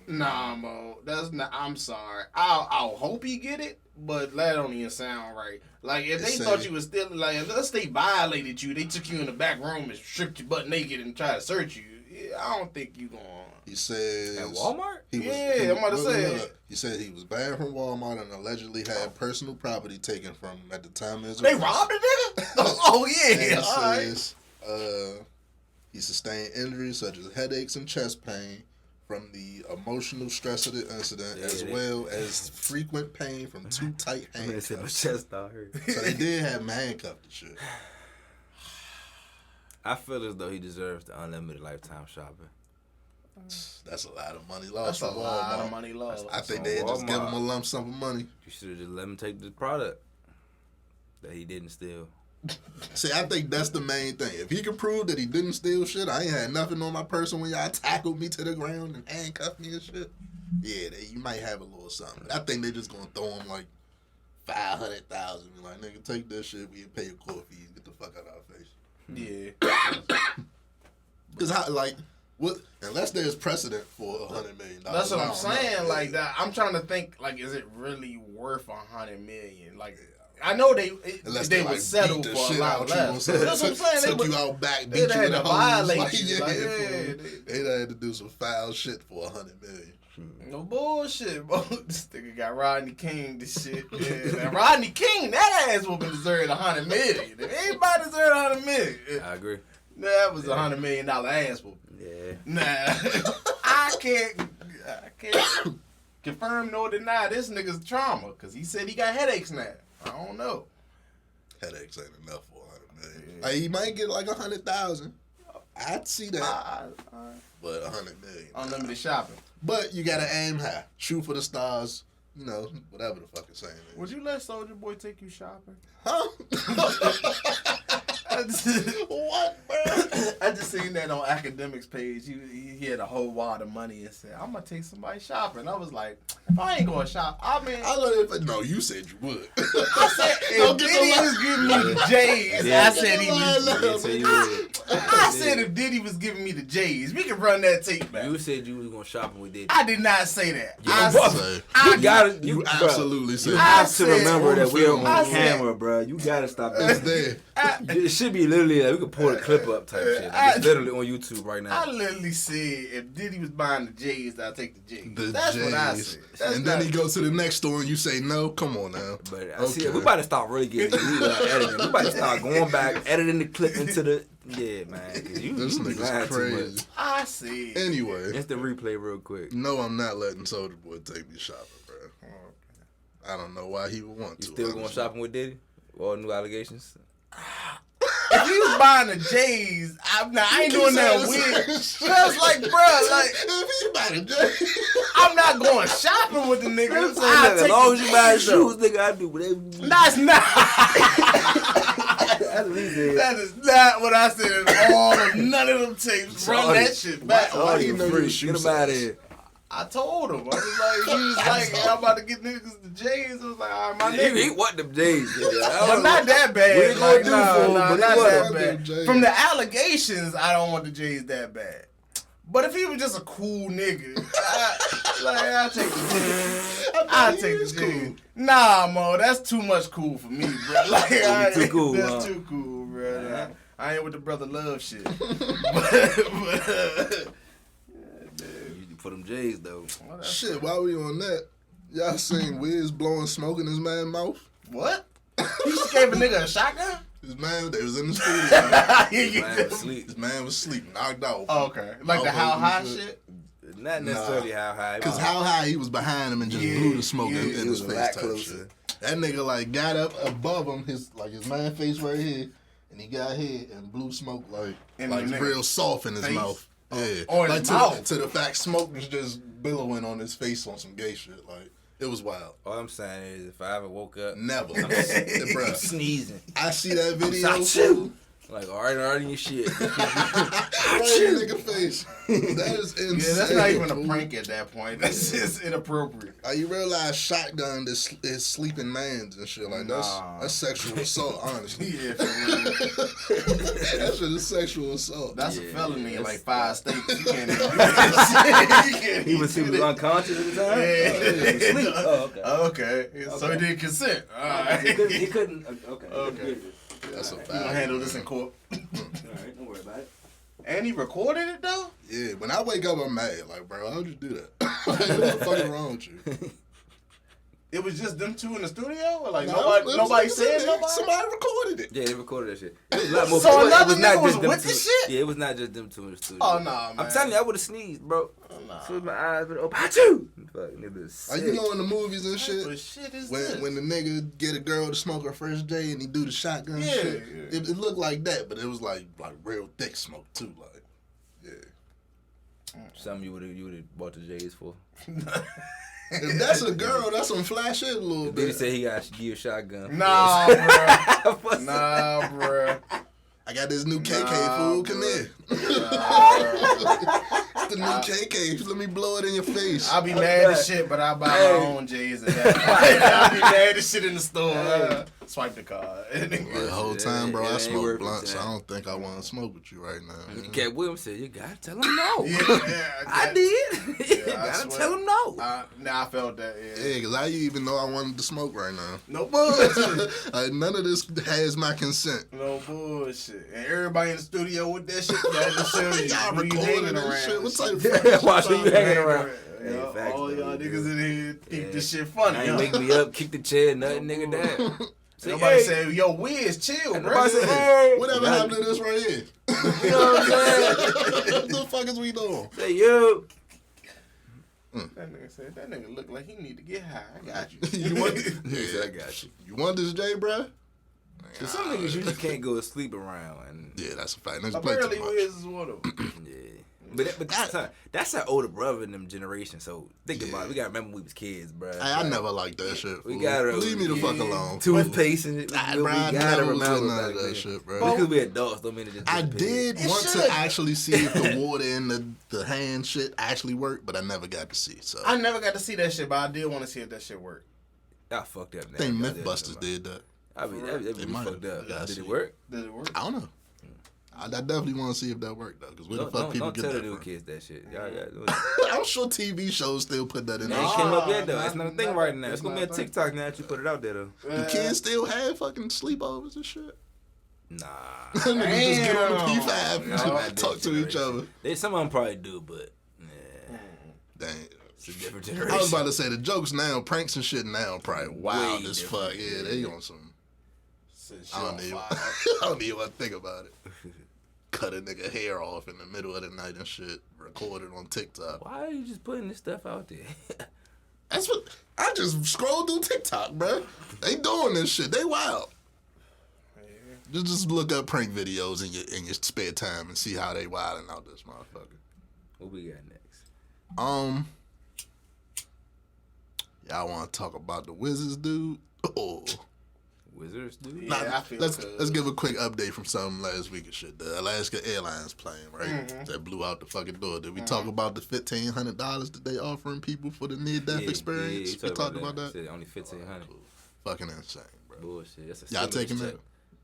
nah, Mo, that's not. I'm sorry. I'll hope he get it, but that don't even sound right. Like if they thought you was still unless they violated you, they took you in the back room and stripped you butt naked and tried to search you. Yeah, I don't think you gonna. He says at Walmart. I'm about to say. He said he was banned from Walmart and allegedly had personal property taken from him at the time of his arrest. They robbed a nigga? Oh yeah. All right. He sustained injuries such as headaches and chest pain from the emotional stress of the incident, as well as frequent pain from too tight handcuffs. Chest out hurt. So they did have him handcuffed and shit. I feel as though he deserves the unlimited lifetime shopping. That's a lot of money lost. That's a lot of money lost. I think they'd just give him a lump sum of money. You should have just let him take the product that he didn't steal. See, I think that's the main thing. If he can prove that he didn't steal shit, I ain't had nothing on my person when y'all tackled me to the ground and handcuffed me and shit. Yeah, you might have a little something. I think they just gonna throw him like $500,000. Like, nigga, take this shit. We pay your court fees. Get the fuck out of our face. Yeah. Because what? Unless there's precedent for $100 million. That's what I'm saying. Like that. I'm trying to think. Like, is it really worth $100 million? Like. I know they would settle for a lot less. That's what I'm saying. Took you out back, beat you in the violate hose. you. They had to do some foul shit for $100 million. No bullshit, bro. This nigga got Rodney King. This shit. Yeah. And Rodney King, that ass woman deserved $100 million. If anybody deserved $100 million, I agree. That was $100 million ass whooping. Yeah. Nah, I can't confirm nor deny this nigga's trauma because he said he got headaches now. I don't know. Headaches ain't enough for $100 million. He might get like $100,000. I'd see that. But 100 million. Unlimited shopping. But you gotta aim high. Shoot for the stars. You know, whatever the fucking saying is. Would you let Soulja Boy take you shopping? Huh? What, bro? I just seen that on Academics page. He had a whole wad of money and said, "I'm gonna take somebody shopping." I was like, if I ain't going shop, I mean, I love it. No, you said you would. I said if Diddy was giving me the J's, I said he was. I said if Diddy was giving me the J's, we can run that tape back. You said you was going shopping with Diddy. I did not say that. You gotta. You absolutely said You that. have to remember that we're on I said- camera, bro. You gotta stop It's this. there. It should be literally like we could pull the clip up type shit. Like, it's literally on YouTube right now. I literally said if Diddy was buying the J's, I'd take the J's. The That's J's. what I said. That's And then he goes to the next store and you say no. Come on now. But I see, we about to start really getting editing. We about to start going back, editing the clip into the man. 'Cause you This be lying nigga's too crazy. much. I see. Anyway, Instant replay real quick. no, I'm not letting Soulja Boy take me shopping, bro. I don't know why he would want You to. still going honestly. shopping with Diddy? All new allegations? If he was buying the J's, I ain't doing that weird. Cause like, bro, like If he buy the J, I'm not going shopping with the nigga. As long as you buy shoes, nigga, I do whatever. That's not. That is not what I said at all. None of them tapes. Run that shit back. Why you know your shoe Get him out of size? here. I told him. I was like, he was like, I'm about to get niggas the J's. I was like, all right, my He nigga. want them J's. But not that bad. We ain't gonna do for him, but he not that want them bad. J's. From the allegations, I don't want the J's that bad. But if he was just a cool nigga, I'll take the J's. I'll take the J's. Nah, Mo, that's too much cool for me, bro. Like, Too cool, that's huh? too cool, bro. I ain't with the brother love shit. For them J's though. Shit, while we on that, y'all seen Wiz blowing smoke in his man's mouth? What? He just gave a nigga a shotgun? His man, they was in the studio. Man, sleep. His man was asleep, knocked out. Oh, okay. Like the how high shit? Not necessarily how high. Cause how high he was behind him and just blew the smoke in He his was a face lot type closer. shit. That nigga like got up above him, his man face right here, and he got here and blew smoke like In the nigga real soft in his face? mouth. Yeah, Oh, in like his to mouth. The fact smoke was just billowing on his face on some gay shit. Like it was wild. All I'm saying is, if I ever woke up, Never, I'm bruh. sneezing. I see that video. Shot you. Like, all right, in your shit. Right in the nigga face. That is insane. Yeah, that's not even a fool. prank at that point. That's just inappropriate. You realize shotgun is sleeping mans and shit like Nah. that's sexual assault. Honestly, Yeah, for real. that shit is sexual assault. That's a Yeah, felony in that's- like 5 states. You can't even do that shit. You can't He was even do that. unconscious at the time? Yeah. Asleep. Oh, okay. Okay. So he didn't consent. All right. He couldn't. Okay. Okay. That's a We're fact. gonna handle this in court. All right, don't worry about it. And he recorded it though? Yeah, when I wake up, I'm mad. Like, bro, how'd you do that? What the fuck is wrong with you? It was just them two in the studio? Or like No, it was nobody niggas said in there. nobody? Somebody recorded it. Yeah, they recorded that shit. It was a lot more. So it another was not nigga was just them with the two. shit? Yeah, it was not just them two in the studio. Oh, nah, man. I'm telling you, I would have sneezed, bro. Nah. So my eyes would open. Achoo! Fuck, nigga, Are you know in the movies and What shit? shit is this? When the nigga get a girl to smoke her first day and he do the shotgun Yeah, shit, yeah. It looked like that, but it was like real thick smoke too. Like, yeah. Something you would have bought the J's for. If that's a girl, that's some flash shit a little Then he bit. said he got to give you a shotgun. Nah, bro. What's Nah, bro. I got this new KK Nah, fool. Come bro. here. Nah, The new KK. Let me blow it in your face. I'll be mad as shit, but I'll buy my own J's at that point. I'll be mad as shit in the store. Swipe the card. The whole time, bro, It I ain't smoke worth blunts. it, I don't think I want to smoke with you right now. man. Cat Williams said, you gotta tell him no. Yeah, I did. You I gotta swear. tell him no. Nah, I felt that. Yeah. Yeah, because I didn't even know I wanted to smoke right now. No bullshit. None of this has my consent. No bullshit. And everybody in the studio with that shit, that just show you Y'all who you recording hanging that around. shit? What type of fucking Watch shit who you y'all hanging around. Yeah, Hey, facts, all though, y'all dude. niggas in here keep Yeah. this shit funny. I ain't huh? wake me up, kick the chair, nothing, nigga, down. Say, Nobody hey. said, yo, Wiz, chill, bro. Nobody said, hey. Whatever happened to this right here? You know what I'm saying? What the fuck is we doing? Say, yo. That nigga said, that nigga look like he need to get high. I got you. You want? He said, I got you. You want this J, bruh? Cause some niggas you just can't go to sleep around, and Yeah, that's a fact. Niggas play Apparently, too much. Wiz is one of them. yeah. But that's our older brother in them generation. So think about it. We gotta remember when we was kids, bro. Hey, I never liked that shit. We fool. gotta leave me the fuck alone. Toothpaste and we Nah, bro, I gotta never was remember with none back of that then. shit, bro. Just because we adults don't mean it just I disappeared. did want to actually see if the water in the hand shit actually worked, but I never got to see. So I never got to see that shit, but I did want to see if that shit worked. I fucked up. I think Mythbusters did that. I mean, that They really might fucked have. up. Yeah, I Did see. it work? Did it work? I don't know. I definitely want to see if that worked though, because where the fuck people Don't get tell that the new from? kids that shit. Y'all got I'm sure TV shows still put that in It there. ain't came up yet though. Nah, It's not a thing not- right now. It's it's gonna be not a a thing. TikTok now that you put it out there though. Do kids still have fucking sleepovers and shit? Nah. Niggas just get on the Damn. P5 and No, shit, not talk this to each generation. other. Some of them probably do, but yeah, Dang. it's a different generation. I was about to say the jokes now, pranks and shit now, probably wild Way as different. fuck. Yeah, they on some. Since I don't shit even. on fire. I don't even want to think about it. Cut a nigga hair off in the middle of the night and shit. Recorded on TikTok. Why are you just putting this stuff out there? That's what I just scrolled through TikTok, bro. They doing this shit. They wild. Just look up prank videos in your spare time and see how they wilding out this motherfucker. What we got next? Y'all want to talk about the Wizards, dude? Oh. Wizards, dude? Yeah, Nah, I feel let's good. give a quick update from something last week and shit. The Alaska Airlines plane, right? That blew out the fucking door. Did we talk about the $1,500 that they offering people for the near-death experience? you We talked about that. Said only 1,500. Fucking insane, bro. Bullshit. That's a Y'all stimulus taking check. that?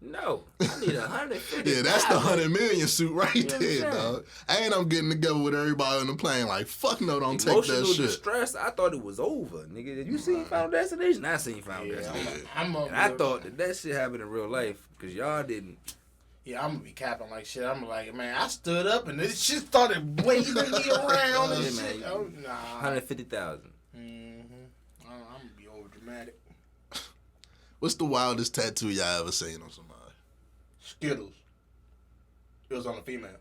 No, I need 150. Yeah, that's the 100 million suit right You know what I'm there, saying? dog. And I'm getting together with everybody on the plane like, fuck no, don't take Emotional that shit. distress. I thought it was over, nigga. Did you see Final Destination? I seen Final Destination. I'm And I thought that shit happened in real life because y'all didn't. Yeah, I'm gonna be capping like shit. I'm like, man, I stood up and this shit started waving me around and Yeah, shit. man. Oh, nah. 150,000. I'm gonna be over dramatic. What's the wildest tattoo y'all ever seen on somebody? Skittles. It was on a female.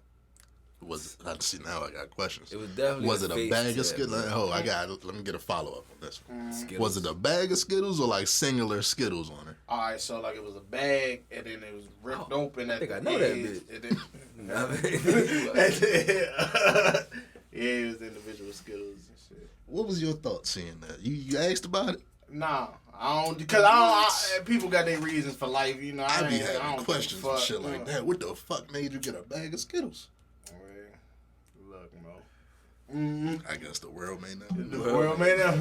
Was it, I see now I got questions. It was definitely. Was it a face bag of tat, Skittles? bro. Oh, let me get a follow up on this one. Skittles. Was it a bag of Skittles or like singular Skittles on it? All right, so like it was a bag and then it was ripped open. At think the I know that edge, bitch. and then- Nah, man. yeah, it was individual Skittles and shit. What was your thought seeing that? You asked about it? Nah, I don't because people got their reasons for life, you know. I be ain't- I having don't questions give a and fuck, shit like that. What the fuck made you get a bag of Skittles? Look, Mo. I guess the world may never The know. world may never.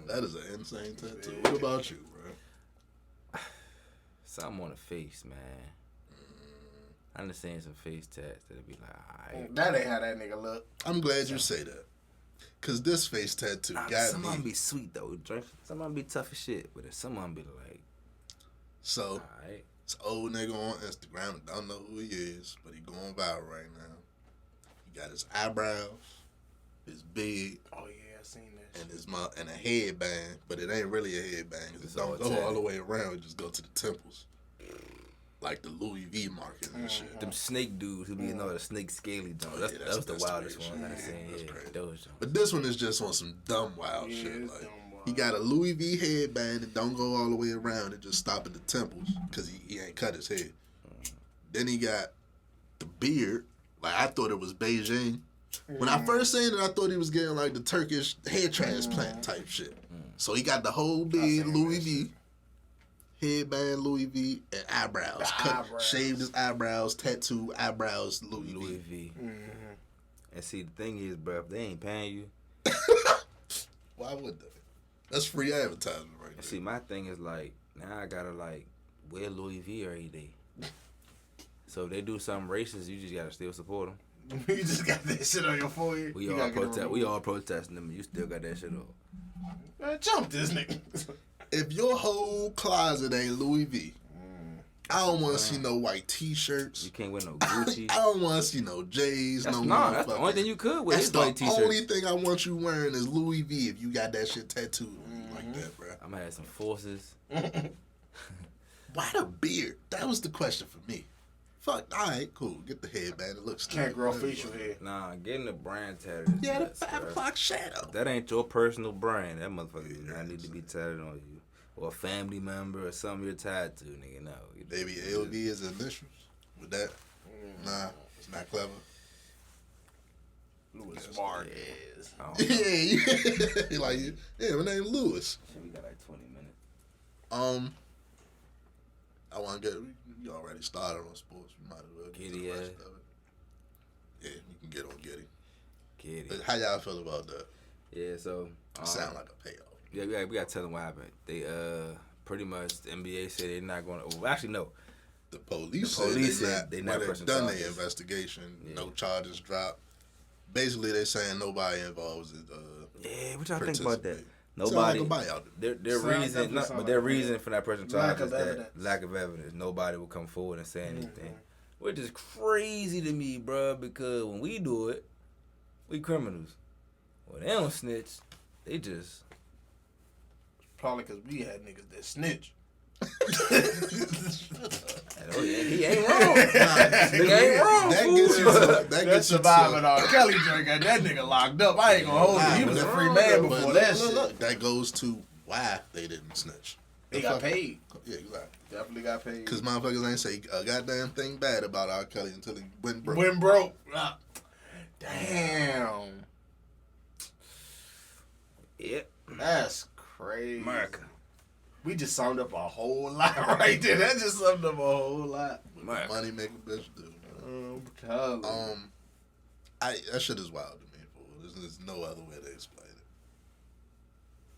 That is an insane tattoo. What about you, bro? Something on the face, man. I done seen some face tats that'll be like, alright. That ain't how that nigga look. I'm glad you say that. Cause this face tattoo got Some of them me. be sweet though. Some of them be tough as shit, but some of them be like, So alright. this old nigga on Instagram, don't know who he is, but he going viral right now. He got his eyebrows, his beard, Oh yeah, I seen that. and his mouth, and a headband, but it ain't really a headband. 'Cause It's it don't all go tatted. all the way around. It just go to the temples, like the Louis V marking and shit. Them snake dudes who be in all the snake scaly joints. Oh, yeah, That was the that's wildest crazy. one I Yeah, seen. that's Yeah, crazy. those joints. But this one is just on some dumb wild Yeah, shit. it's Like dumb wild. he got a Louis V headband that don't go all the way around. It just stop at the temples because he ain't cut his head. Then he got the beard. Like I thought it was Beijing. When I first seen it, I thought he was getting like the Turkish hair transplant type shit. So he got the whole beard, seen Louis that V, headband, Louis V, and eyebrows. eyebrows. Shaved his eyebrows, tattoo eyebrows, Louis Louis V. V. And see, the thing is, bro, if they ain't paying you, Why would they? That's free advertising right and there. see, my thing is like, now I gotta like wear Louis V every day. So if they do something racist, you just gotta still support them. You just got that shit on your forehead. We You all gotta get it protest. We removed. all protesting them, and you still got that shit on. Man, jump this nigga. If your whole closet ain't Louis V, I don't want to see no white T-shirts. You can't wear no Gucci. I don't want to see no J's. That's, no nah, that's the motherfucking- only thing you could wear. That's Is the white t-shirts. only thing I want you wearing is Louis V. If you got that shit tattooed on you like that, bro. I'm gonna have some forces. Why the beard? That was the question for me. Fuck. All right, cool. Get the headband. It looks Can't good. grow facial hair. Nah, getting the brand tatted is Yeah, the nuts, 5 bro. o'clock shadow. That ain't your personal brand. That motherfucker does not need to be tatted on you. or a family member or something you're tied to, nigga. No. Maybe LV is initials. With that, nah, it's not clever. Louis Vargas. Yeah, like my name Louis. Shit, we got like 20 minutes. I want to get. You already started on sports. We might as well get to the rest of it. Yeah, you can get on Giddy. Giddy. How y'all feel about that? Yeah, so sound like a payoff. Yeah, we got to tell them what happened. They pretty much the NBA said they're not going to. Well, actually, no. The police said they not they've done their investigation. Yeah. No charges dropped. Basically, they're saying nobody involved. Yeah, what y'all think about that? Nobody. Their reason for that person charge is that lack of evidence. Nobody will come forward and say anything, which is crazy to me, bro. Because when we do it, we criminals. Well, they don't snitch. They just probably because we had niggas that snitch. He ain't wrong. Nigga ain't wrong. That gets surviving R. Kelly drink got that nigga locked up. I ain't gonna hold you. He was a free man before that shit. Look, that goes to why they didn't snitch. They got paid. Yeah, exactly. Definitely got paid. Because motherfuckers ain't say a goddamn thing bad about R. Kelly until he went broke. Damn. Yep. That's crazy. America. We just summed up a whole lot right there. That just summed up a whole lot. Money make a bitch do. That shit is wild to me. There's no other way to explain it.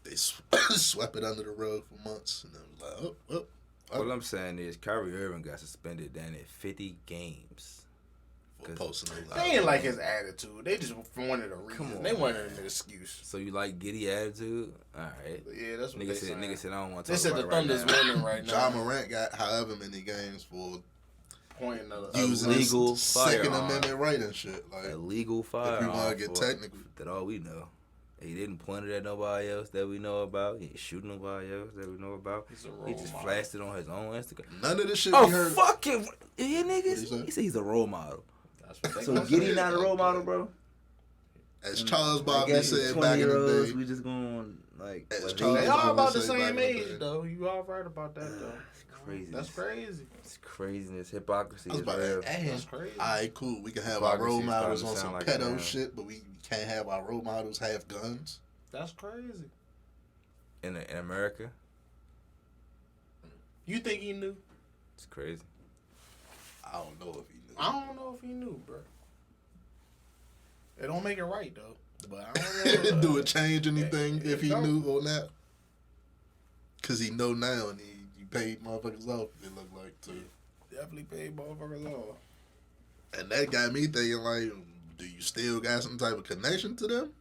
They swept it under the rug for months, and then was like, oh. What I'm saying is, Kyrie Irving got suspended down at 50 games. For posting a they didn't like his attitude. They just wanted a reason. Come on, they wanted an excuse. So you like giddy attitude? All right. Yeah, that's what nigga said. Nigga said I don't want to. They said the Thunder's winning right now. Ja Morant got however many games for pointing using illegal Second Amendment right and shit. Like illegal fire. If you want to get technical, that all we know. He didn't point it at nobody else that we know about. He didn't shoot nobody else that we know about. He just flashed it on his own Instagram. None of this shit we heard. Oh, fuck him. Yeah, niggas. He said he's a role model. So Giddy not a role model, bro? As Charles Barkley said back in the day. We just going like... They all about the same age, though. You all right about that, though. It's crazy. That's crazy. It's craziness. Hypocrisy is real. That's crazy. All right, cool. We can have our role models on some pedo shit, but we can't have our role models have guns. That's crazy. In America? You think he knew? It's crazy. I don't know if he knew. I don't know if he knew, bro. It don't make it right, though. But I don't know. Do it change anything if he knew or not? Because he know now and he paid motherfuckers off, it look like, too. Definitely paid motherfuckers off. And that got me thinking, like, do you still got some type of connection to them?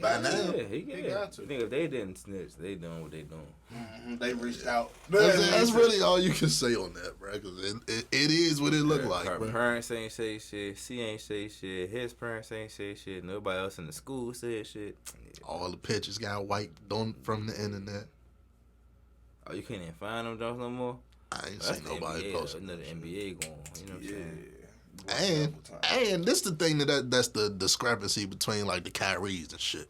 By now? Yeah, he got to. Nigga, if they didn't snitch, they doing what they doing. Mm-hmm. They reached out. That's really all you can say on that, bro. Because it is what it look like. Her parents ain't say shit. She ain't say shit. His parents ain't say shit. Nobody else in the school said shit. Yeah. All the pictures got wiped from the internet. Oh, you can't even find them jokes no more? I ain't seen nobody posting. Another NBA going. You know what I'm saying? And this the thing that's the discrepancy between like the Kyries and shit.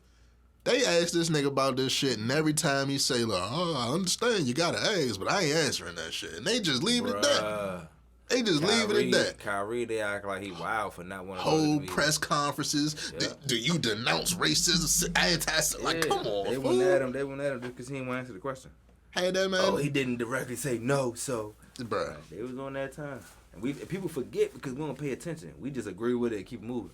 They ask this nigga about this shit, and every time he say like, "Oh, I understand you gotta ask, but I ain't answering that shit," and they just leave it at that. They just leave it at that. Kyrie, they act like he wild for not wanting whole press conferences. Yeah. Do you denounce racism, anti? Like, come on, they went at him. They went at him just because he didn't want to answer the question. Hey, that man. Oh, he didn't directly say no, so bruh. They was on that time. And people forget because we don't pay attention. We just agree with it and keep moving.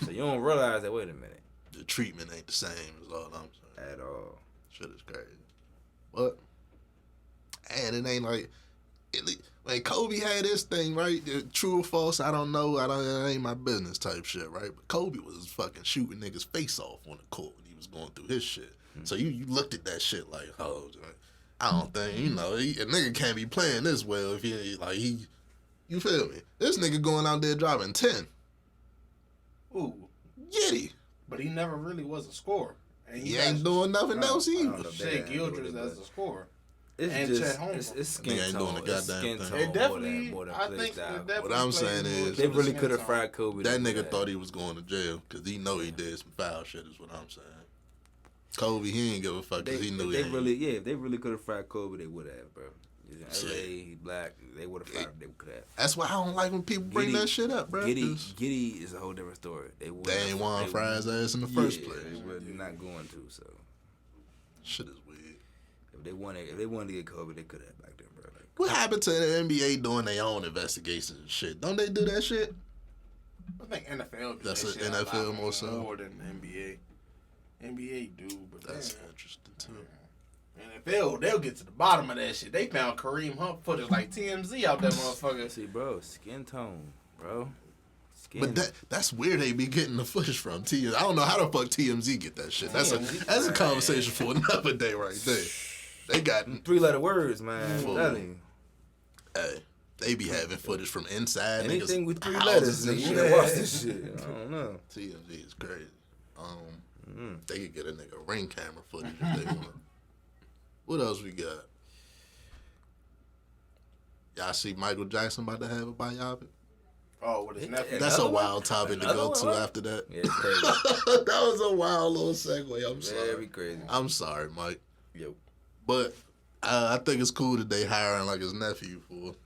So you don't realize that, wait a minute. The treatment ain't the same is all I'm saying. At all. Shit is crazy. But, and it ain't like, when Kobe had this thing, right? True or false, I don't know. It ain't my business type shit, right? But Kobe was fucking shooting niggas' face off on the court when he was going through his shit. Mm-hmm. So you looked at that shit like, oh, I don't think, a nigga can't be playing this well if you feel me? This nigga going out there dropping 10. Ooh. Giddy. But he never really was a scorer. And he ain't doing nothing else either. Shea Gildress as a scorer. It's skin ain't tone. doing the goddamn thing. It definitely, I think what I'm saying is, they really could have fried Kobe. That nigga thought he was going to jail because he know he did some foul shit is what I'm saying. Kobe, he ain't give a fuck because he knew if they really could have fired Kobe, they would have, bro. He's in LA, he black, they would have fired him. They could have. That's why I don't like when people bring that shit up, bro. Giddy is a whole different story. They ain't want to fry his ass in the first place. They were not going to. So shit is weird. If they wanted to get Kobe, they could have back then, bro. Like, what happened to the NBA doing their own investigations and shit? Don't they do that shit? I think NFL. That's an an NFL more so. More than NBA. NBA do, but that's interesting too. NFL, they'll get to the bottom of that shit. They found Kareem Hunt footage like TMZ out that motherfucker. See, bro, skin tone, bro. But that's where they be getting the footage from. I don't know how the fuck TMZ get that shit. That's a conversation for another day right there. They got 3-letter words, man. Hey, they be having footage from inside. Anything with 3 letters, nigga. You gotta watch this shit. I don't know. TMZ is crazy. They could get a nigga ring camera footage if they want. What else we got? Y'all see Michael Jackson about to have a biopic? Oh, with his nephew. That's a wild topic to go to after that. Yeah, it's crazy. That was a wild little segue. I'm sorry. Very crazy. I'm sorry, Mike. Yo. But I think it's cool that they hiring like his nephew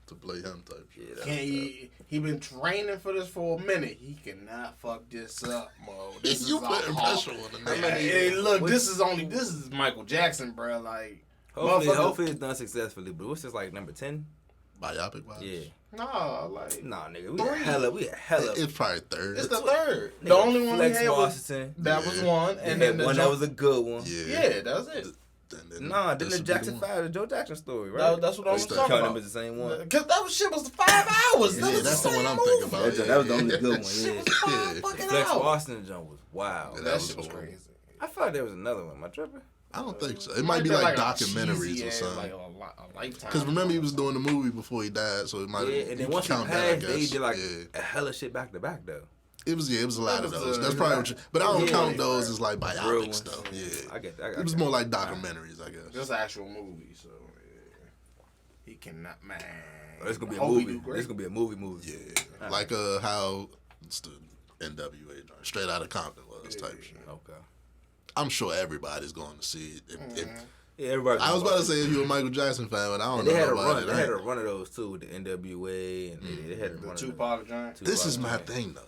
to play him type shit. Yeah, he been training for this for a minute. He cannot fuck this up, bro. This you is putting pressure on the nigga. Hey, look, this is Michael Jackson, bro. Like, hopefully it's done successfully. But what's this like number 10? Biopic wise? Yeah. Nah, nigga, we had hella. It's probably third. It's the third. Nigga, the only one Flex we had Washington. was one, and then one that was a good one. Yeah, that was it. Nah, then the Jackson 5, the Joe Jackson story, right? That's what I was talking about. It was the same one. Because that shit was 5 hours. Yeah, that's the one I'm thinking about. That was the only good one. Shit was 5 fucking Flex hours. Washington jump was wild. Yeah, That shit was crazy. I feel like there was another one. Am I tripping? I don't think so. It might be like documentaries cheesy or something. Like a lifetime. Because remember he was doing the movie before he died, so it might. Yeah, and then once he count that, passed, they did like a hella shit back to back though. It was a lot of those. That's probably what but I don't count those as like biopic stuff. Yeah, I get that. It was more like documentaries, I guess. Just actual movies, so yeah. He cannot, man. It's gonna be a movie. It's gonna be a movie. Yeah, like how it's the NWA joint, Straight Outta Compton was type shit. Okay. I'm sure everybody's going to see it. Yeah, everybody. I was about to say if you're a Michael Jackson fan, but I don't know. They had a run of those too with the NWA, and they had a run of Tupac joint. This is my thing though.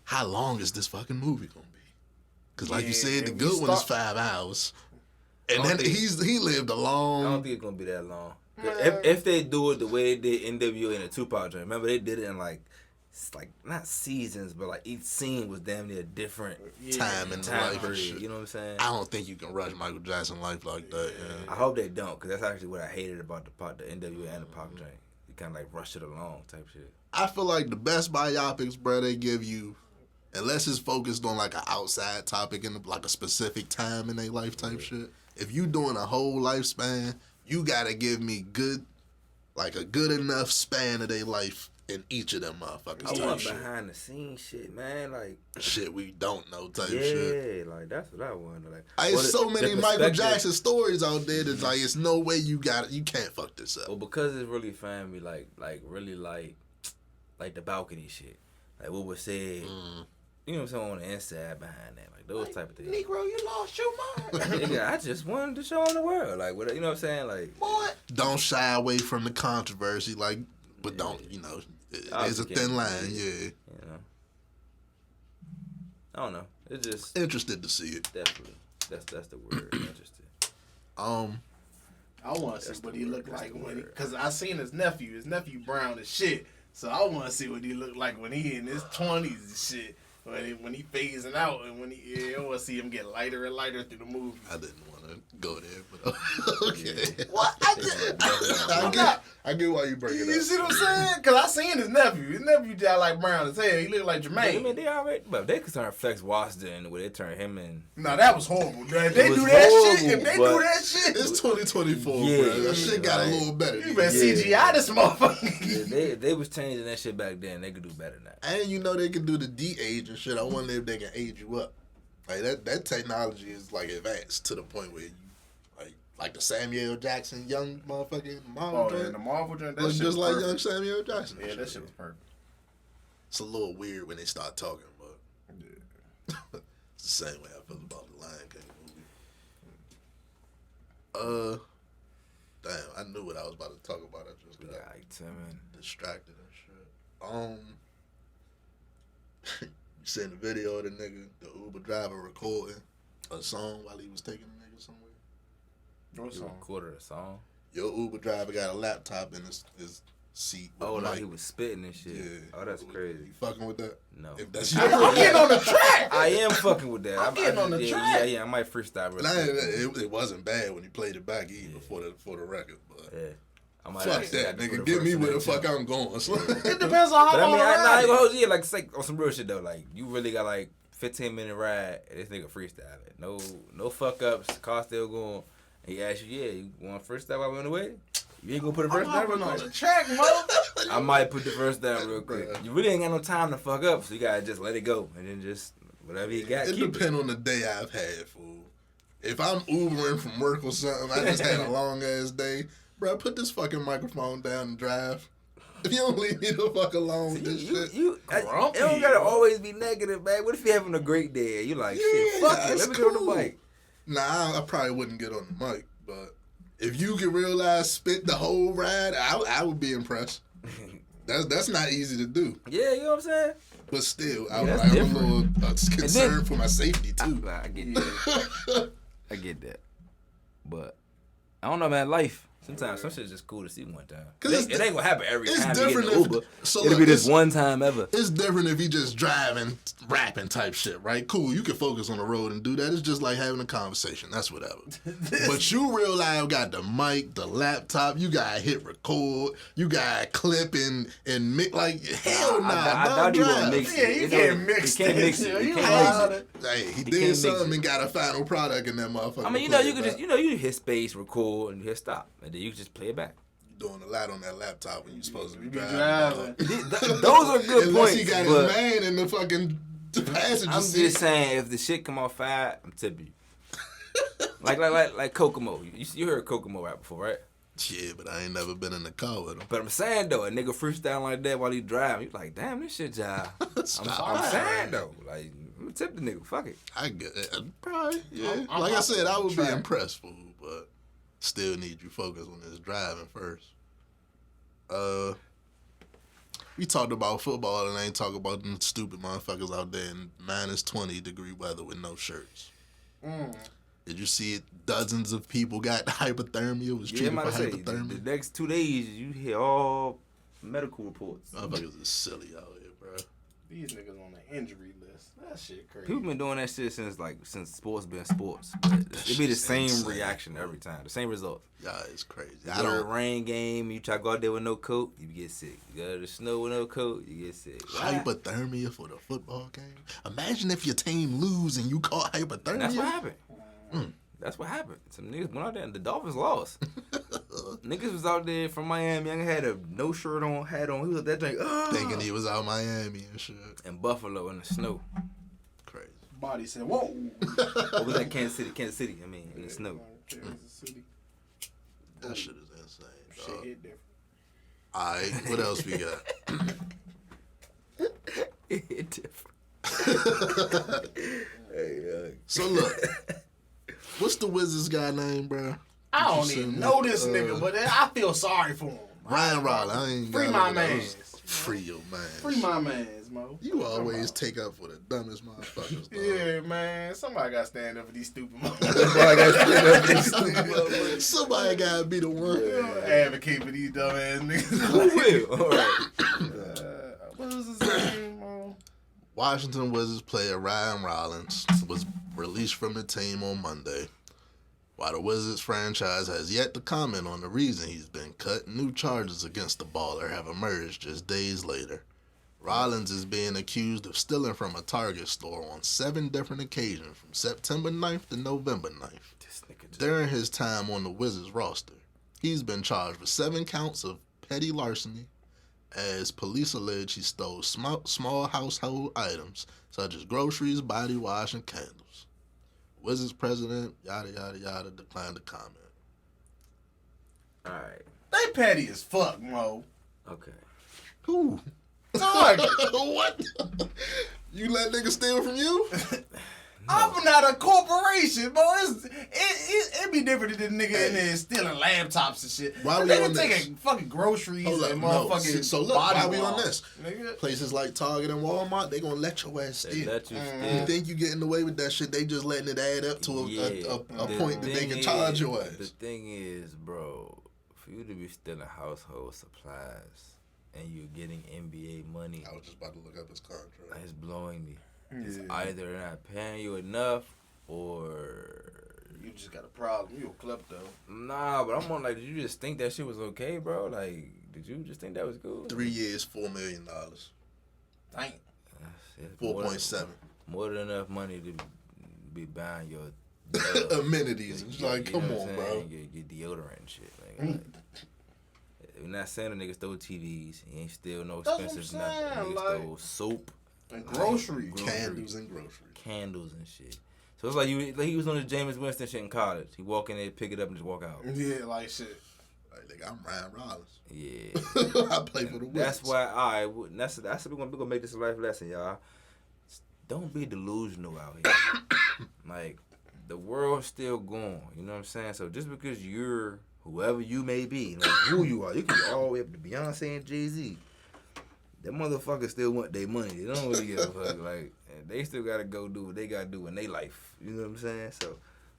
How long is this fucking movie gonna be? Because like you said, the good one is 5 hours, and then he lived a long. I don't think it's gonna be that long. If they do it the way they did NWA and the Tupac joint, remember they did it in like not seasons, but like each scene was damn near a different time in time life. period. You know what I'm saying? I don't think you can rush Michael Jackson life like that. Yeah. I hope they don't, because that's actually what I hated about the NWA and the Pac joint. You kind of like rush it along type shit. I feel like the best biopics, bro, they give you, unless it's focused on like an outside topic in like a specific time in their life type shit. If you doing a whole lifespan, you gotta give me a good enough span of their life in each of them motherfuckers. I want behind the scenes shit, man. Like shit we don't know type shit. shit. Like that's what I want. Like it's so many Michael Jackson stories out there that's like it's no way you can't fuck this up. Well, because it's really family, like really like the balcony shit. Like what was said. You know what I'm saying, on the inside behind that, like those type of things. Negro, you lost your mind. Nigga, I just wanted to show on the world, like what, you know what I'm saying, like. What? Don't shy away from the controversy, like, but don't, there's a thin line, yeah. You know. I don't know. It's just interested to see it. Definitely, that's the word. Interested. I want to see what he looked like because I seen his nephew. His nephew brown as shit. So I want to see what he looked like when he in his 20s and shit. When he phasing out and I want to see him get lighter and lighter through the movie. I didn't want to go there, but okay. What? I get why you bring it up. You see what I'm saying? Because I seen his nephew. His nephew died like brown as hell. He looked like Jermaine. I mean, they already, but they could turn Flex Washington where they turn him in. No, that was horrible. If they do that shit, it's 2024, bro. That shit got a little better. You better CGI this motherfucker. Yeah, they was changing that shit back then. They could do better than that. And they can do the de-age and shit. I wonder if they can age you up. Like that technology is like advanced to the point where you like the Samuel Jackson young motherfucking Marvel joint. The Marvel joint. Look just like young Samuel Jackson. Yeah, that shit was perfect. It's a little weird when they start talking, but it's the same way I feel about the Lion King movie. Damn, I knew what I was about to talk about. I just got like 10 minutes. distracted and shit. You seen the video of the nigga, the Uber driver recording a song while he was taking the nigga somewhere? What You song? recorded a song? Your Uber driver got a laptop in his seat. With Oh, a like mic. he was spitting and shit. Yeah. Oh, that's crazy. You fucking with that? No. If that's I'm your getting on the track. I am fucking with that. I'm getting on the track. Yeah, I might freestyle real Nah, quick. it wasn't bad when he played it back either for the record, but Yeah. I might fuck actually that have to put nigga. a Get verse me in where that the fuck shit. I'm going. son. It depends on how But I long mean, I I ain't gonna ride. hold you. Like, it's like on some real shit though. Like, you really got like 15-minute ride, and this nigga freestyling. No fuck ups. Car still going. And he asked you, you want first step while we on the way? You ain't gonna put a I'm verse down real hopping on the quick? track, mo. I might put the verse down real quick. Bruh. You really ain't got no time to fuck up, so you gotta just let it go, and then just whatever you got. It keep depends on the day I've had, fool. If I'm Ubering from work or something, I just had a long ass day, bro. Put this fucking microphone down and drive. If you don't leave me the fuck alone with this shit. It don't gotta always be negative, man. What if you're having a great day? You like, shit, fuck it, it's let me get on cool. the bike. Nah, I probably wouldn't get on the mic, but if you can realize spit the whole ride, I would be impressed. That's not easy to do, Yeah, you know what I'm saying? but still, Yeah, I'm that's a different. little concerned for my safety too. I get that. I get that. But I don't know, man. Life. Sometimes some shit's just cool to see one time. 'Cause It ain't gonna happen every it's time you get in different the if- Uber. so It'll look, be this it's- one time ever. It's different if you just driving, rapping type shit, right? Cool, you can focus on the road and do that. It's just like having a conversation. That's whatever. But you real life got the mic, the laptop, you got to hit record, you got to clip and mix. Like, hell nah. I thought you gonna mix Yeah, it. you It can't don't- mix You can't that mix it. shit. You You can't allowed mix it. it. Hey, he You can't did mix something it. and got a final product in that motherfucker. I mean, you to know, play you it can just, back. you hit space, record, and you hit stop, and then you can just play it back. Doing a lot on that laptop when you're supposed to be You be driving. driving. Those are good Unless points. he got but his man in the fucking passenger I'm seat. just saying, if the shit come off fire, I'm tipping you. like Kokomo. You heard Kokomo rap before, right? Yeah, but I ain't never been in the car with him. But I'm saying though, a nigga freestyle like that while he driving, you like, damn, this shit job. I'm saying though, like, I'm gonna tip the nigga. Fuck it. I get it. Probably, yeah. I'm like I said, I would be track. impressed, fool, but still need you focused on this driving first. We talked about football and I ain't talking about them stupid motherfuckers out there in minus 20-degree weather with no shirts. Did you see it? Dozens of people got hypothermia, was Yeah, treated I'm for about to say, hypothermia. the next 2 days, you hear all medical reports. Motherfuckers is silly out here, bro. These niggas on the injury list. That shit crazy. People been doing that shit since sports been sports. But it be the shit's same insane, reaction bro. every time, the same result. Y'all is crazy. You I go to a don't. rain game, you try to go out there with no coat, you get sick. You go to the snow with no coat, you get sick. Why? Hypothermia for the football game? Imagine if your team lose and you caught hypothermia. And that's what happened. That's what happened. Some niggas went out there and the Dolphins lost. Niggas was out there from Miami. Young had a no shirt on, hat on. He was at that thing, Thinking he was out Miami and shit. in Buffalo in the snow. Crazy. Body said, whoa. What was that? Kansas City. I mean, in the snow. Kansas City. That shit is insane. Shit Dog. hit different. All right, what else we got? So look, what's the Wizards guy name, bro? I don't Did you even send know me, this nigga, but I feel sorry for him. Ryan Rollins. I ain't Free got my no- that man. was- Free your man. Free my mans, Mo. You always take up for the dumbest motherfuckers, dog. Yeah, man. Somebody got to stand up for these stupid motherfuckers. Somebody gotta be the one. Advocate for these dumb ass niggas. Who will? All right. What was his name, Mo? Washington Wizards player Ryan Rollins was released from the team on Monday. While the Wizards franchise has yet to comment on the reason he's been cut, new charges against the baller have emerged just days later. Rollins is being accused of stealing from a Target store on 7 different occasions from September 9th to November 9th. This nigga just- During his time on the Wizards roster, he's been charged with 7 counts of petty larceny, as police allege he stole small household items such as groceries, body wash, and candles. Wizards president, yada, yada, yada, declined to comment. All right. They petty as fuck, Mo. Okay. Who? Target. What? You let niggas steal from you? I'm not a corporation, boy. It be different than the nigga in there stealing laptops and shit. Why we Nigga on this? taking fucking groceries Hold up, and no. motherfucking So look, body why we on wash, this? nigga. Places like Target and Walmart, they gonna let your ass They steal. let you You steal. think you getting away with that shit? They just letting it add up to a The point that they thing can charge is- your The ass. thing is, bro, for you to be stealing household supplies and you're getting NBA money, I was just about to look up his contract. it's blowing me. It's Yeah. either they're not paying you enough or You just got a problem. You a klepto. nah. But I'm on like, did you just think that shit was okay, bro? Like, did you just think that was cool? 3 years, $4 million, Dang. It's 4.7 more than enough money to be buying your amenities. It's like, come what on, I'm bro. saying? Your deodorant and shit. Like, we're not saying the nigga stole TVs. He ain't steal no That's what I'm expensive nothing. saying, Nigga like- stole soap, And groceries. Candles and groceries. candles, and shit. So it's like he was on the James Winston shit in college. He walk in there, pick it up, and just walk out. Yeah, like shit. Like, nigga, I'm Ryan Rollins. Yeah. I play for the Wizards. That's why that's we're gonna make this a life lesson, y'all. Don't be delusional out here. Like, the world's still going. You know what I'm saying? So just because you're whoever you may be, like who you are, you can be all the way up to Beyonce and Jay-Z. Them motherfuckers still want their money. They don't really give a fuck. Like, and they still gotta go do what they gotta do in their life. You know what I'm saying? So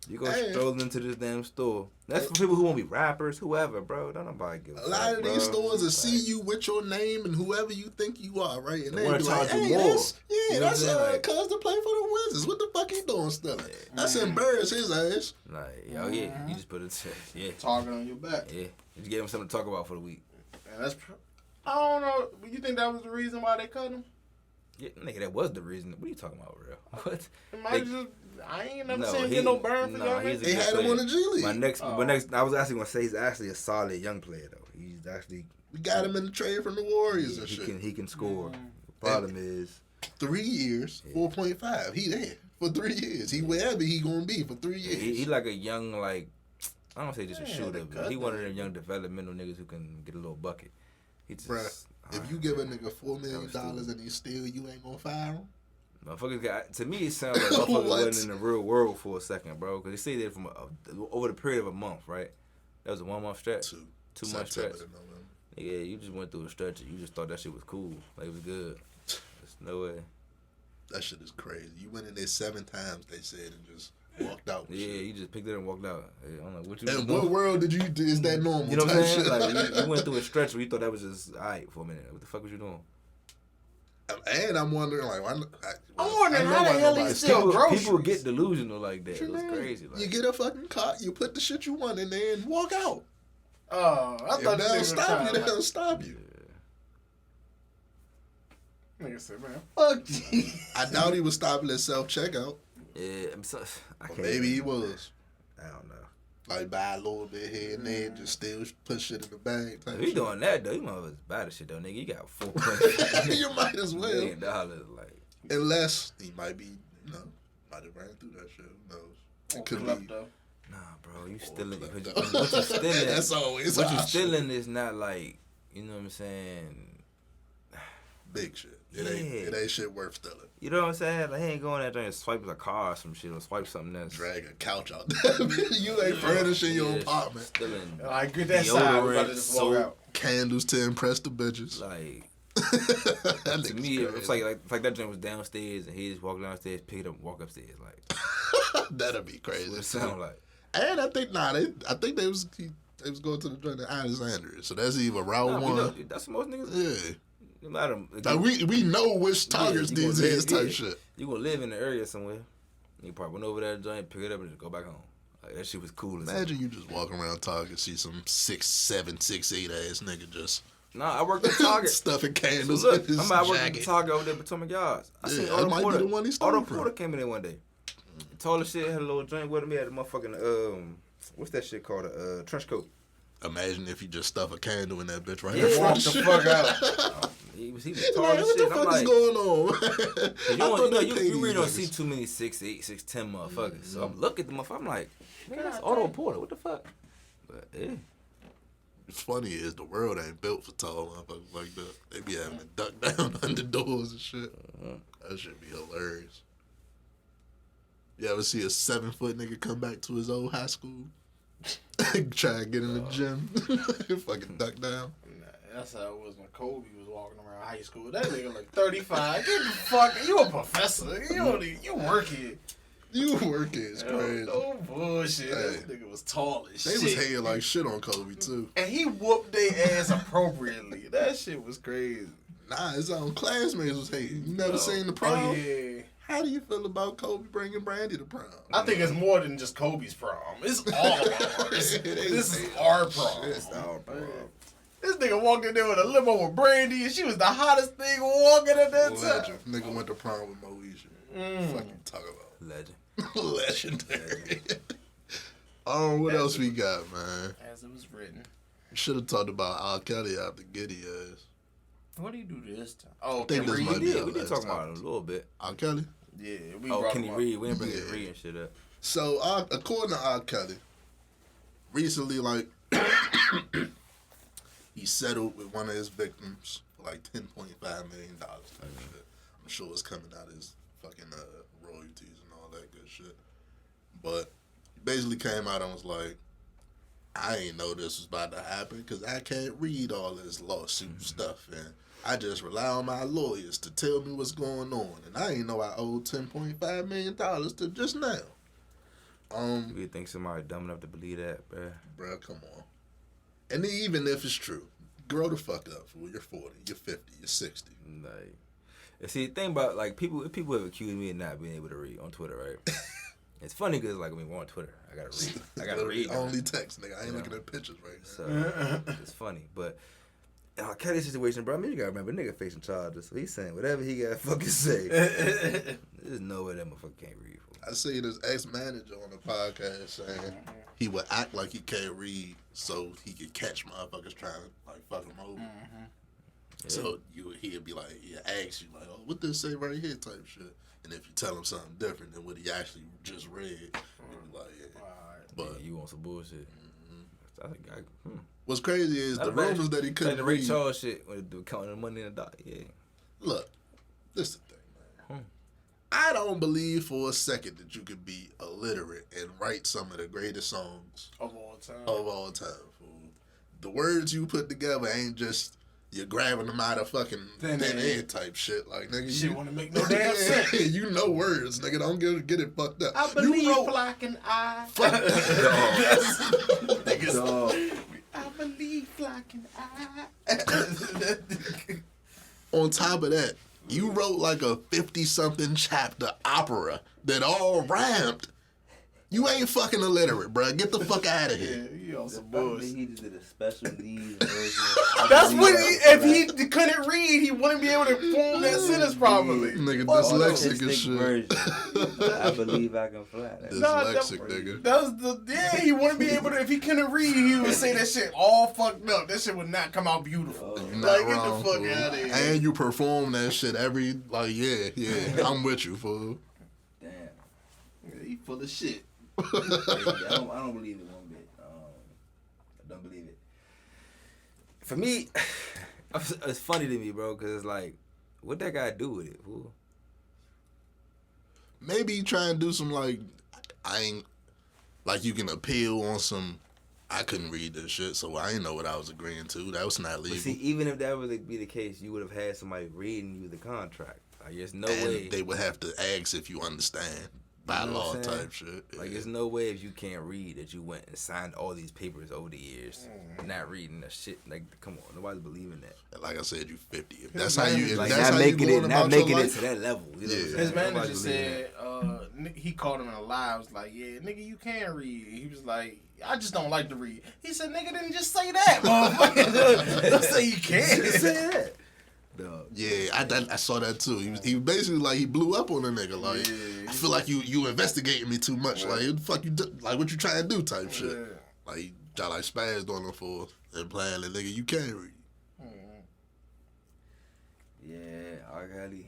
you go stroll into this damn store. That's for people who want to be rappers, whoever, bro. Don't nobody give a fuck. A lot of bro. these stores will Like, see you with your name and whoever you think you are, right? And They they wanna be like, charge you hey, more. that's, You know what I'm that's saying? Like- cuz to play for the Wizards. What the fuck he doing still? That's embarrass his ass. Like, yo, yeah, you just put it, yeah, Target on your back. yeah. You just gave him something to talk about for the week. And that's. I don't know. You think that was the reason why they cut him? Yeah, nigga, that was the reason. What are you talking about, real? What? It might They- just. I ain't never No, seen him he- get no burn for nah, y'all. he's a niggas. They good had him player. on the G League. My next, I was actually gonna say he's actually a solid young player though. He's actually We got him in the trade from the Warriors and he shit. can score. The problem is 3 years, 4.5. He there for 3 years. He wherever he gonna be for 3 years. he like a young like I don't say just a Yeah, shooter, they but cut he one of that. them young developmental niggas who can get a little bucket. He just Bruh, if you give a nigga $4 million and he steal, you ain't gonna fire him. motherfuckers got to me. It sounds like motherfuckers What? wasn't in the real world for a second, bro. Because they say that from over the period of a month, right? That was a 1 month stretch, 2 month stretch. September to November. Yeah, you just went through a stretch and you just thought that shit was cool. Like, it was good. There's no way. That shit is crazy. You went in there 7 times, they said, and just walked out. with Yeah, shit. you just picked it up and walked out. Yeah, I don't know what you In was what doing. world did you is that normal? You know what I'm type saying? shit? Like, you went through a stretch where you thought that was just alright for a minute. What the fuck was you doing? And I'm wondering, like, I'm wondering how the hell he still groceries. People get delusional like that. What you It's mean? crazy. Like, You get a fucking car, you put the shit you want in there and walk out. Oh, I If thought they'll you stop you, they'll stop you. Nigga said, man, fuck you. I doubt he was stopping at self checkout. yeah, I Or can't. maybe he was. I don't know. Like buy a little bit here and there, and just still put shit in the bag. Type If he shit. doing that though, you motherfuckers buy the shit though, nigga. You got $4 You might as well. million like. Unless he might be, might have ran through that shit. Who knows? It could be. Klepto. Nah, bro, you stealing. klepto. What you stealing? That's always What you our shit. stealing is not like, you know what I'm saying. Big shit. Yeah. It ain't shit worth stealing. You know what I'm saying? Like, he ain't going out there and swipe a car or some shit or swipe something else. Drag a couch out there. You ain't furnishing your Yeah, apartment. Stealing I get that side. We about to deodorant, just walk soap, out. Candles to impress the bitches. like. That To nigga's me, it's crazy. like that joint was downstairs and he just walked downstairs, pick it up, and walk upstairs. Like, That'd be crazy. what it sound like? And I think they was going to the joint in Alexandria. So that's either Route Nah, we 1. know, that's what most niggas. Yeah. No matter. Like we know which targets you these gonna is live- type yeah. shit. You gonna live in the area somewhere. You probably went over that joint, pick it up, and just go back home. Like, that shit was cool as hell. Imagine you just walking around Target, see some 6'7", 6'8" ass nigga just Nah, I worked at Target. stuffing candles So look, in his I worked at jacket. Target over there, Potomac Yards. I Yeah, seen that Otto might be Porter. the one he stole Otto from. Porter came in there one day. Tall as shit, had a little drink with him. He had a motherfucking what's that shit called? A trench coat. Imagine if you just stuff a candle in that bitch right Yeah, in front Walk of the shit. fuck out. He was Like, tall as what shit. the I'm fuck like, is going on? You, I don't, thought they you paid really these don't niggas. see too many 6'8", 6'10" motherfuckers. So I'm looking at the motherfucker. I'm like, man, that's Otto Porter. What the fuck? But yeah, What's funny is the world ain't built for tall motherfuckers like that. They be having to duck down under doors and shit. That should be hilarious. You ever see a 7-foot nigga come back to his old high school? Try to get in the gym. Fucking duck down. Nah, that's how it was when Kobe was walking around high school. That nigga like 35. Get the fuck. You a professor. You working. You working is crazy. No bullshit. Hey. This nigga was tall as They shit. was hating like shit on Kobe too. And he whooped their ass appropriately. That shit was crazy. Nah, his own classmates was hating. You never seen the prom? Oh, yeah. How do you feel about Kobe bringing Brandy to prom? I think it's more than just Kobe's prom. It's all of ours. This is our prom. It's our prom. This nigga walked in there with a limo with Brandy, and she was the hottest thing walking at that Legend. time. Nigga went to prom with Moesha. Fucking talk about Legend. legendary. What else we got, man? As it was written. Should have talked about R. Kelly after Giddy ass. What do you do this time? Oh, I think Can this Reed? might be We did talk about it a little bit. R. Kelly? Yeah, we Oh, brought Kenny him up. Reed. We didn't bring Yeah. Reed and shit up. So, according to R. Kelly, recently, like, he settled with one of his victims for like $10.5 million. I'm sure it's coming out of his fucking royalties and all that good shit. But he basically came out and was like, I ain't know this was about to happen because I can't read all this lawsuit stuff, and I just rely on my lawyers to tell me what's going on, and I ain't know I owed $10.5 million to just now. You think somebody dumb enough to believe that, bruh? Bro, come on. And even if it's true, grow the fuck up, fool. You're 40, you're 50, you're 60. Like, and see, the thing about, like, people have accused me of not being able to read on Twitter, right? It's funny because, like, when we're on Twitter, I gotta read. I gotta read. Only text, nigga. I ain't looking at pictures right now. So, it's funny. But, Kelly situation, bro, I mean, you gotta remember, nigga facing charges. So he's saying whatever he gotta fucking say. There's no way that motherfucker can't read. Fool. I see this ex-manager on the podcast saying he would act like he can't read so he could catch motherfuckers trying to, like, fuck him over. Yeah. So he'd be like, he'd ask you, like, oh, what does it say right here type shit. And if you tell him something different than what he actually just read, he'd be like, yeah. But Yeah, you want some bullshit. I think what's crazy is the rumors that he couldn't the Ray read. Charles shit with the counting the money in the dock. Yeah. Look, this is the thing, man. I don't believe for a second that you could be illiterate and write some of the greatest songs Of all time. Fool. The words you put together ain't just you're grabbing them out of fucking thin air type shit. Like, nigga, Shit wanna make no damn sense. You know words, nigga. Don't get it fucked up. I believe black and I. Fuck that. I believe black and I. On top of that, you wrote like a 50-something chapter opera that all rhymed. You ain't fucking illiterate, bruh. Get the fuck out of here. Yeah, you on some Probably bullshit. he just did a special needs version. That's what if he couldn't read, he wouldn't be able to form that sentence properly. Nigga, Fuck dyslexic Autistic and shit. version. I believe I can fly. That's Dyslexic, nigga. That was he wouldn't be able to, if he couldn't read, he would say that shit all fucked up. That shit would not come out beautiful. You're not Like, get wrong, the fuck fool. out of here. And you perform that shit every, like, yeah, I'm with you, fool. Damn. Yeah, he full of shit. I don't believe it one bit. I don't believe it. For me, it's funny to me, bro, because it's like, what that guy do with it, fool? Maybe try and do some, like, you can appeal on some, I couldn't read this shit, so I didn't know what I was agreeing to. That was not legal. But see, even if that would be the case, you would have had somebody reading you the contract. Like, there's no and way. they would have to ask if you understand by You know law what I'm saying? type shit. Like, Yeah. there's no way if you can't read that you went and signed all these papers over the years, not reading that shit. Like, come on, nobody's believing that. And like I said, you 50. If that's how you, if Like, that's not how you making going it, not about your making it life, to that level. You know what I'm Yeah. saying? His manager Nobody's believing said, he called him in a lie. Was like, yeah, nigga, you can read. He was like, I just don't like to read. He said, nigga, didn't just say that, motherfucker. Don't say you can't. that. Say that. Dog. yeah, I saw that too. He basically like he blew up on a nigga. Like, Yeah. I feel like you investigating me too much. Like, what the fuck you do, like what you trying to do type shit. Yeah. Like, he got like spazzed on him for implying that nigga you can't read. Yeah, R. Kelly,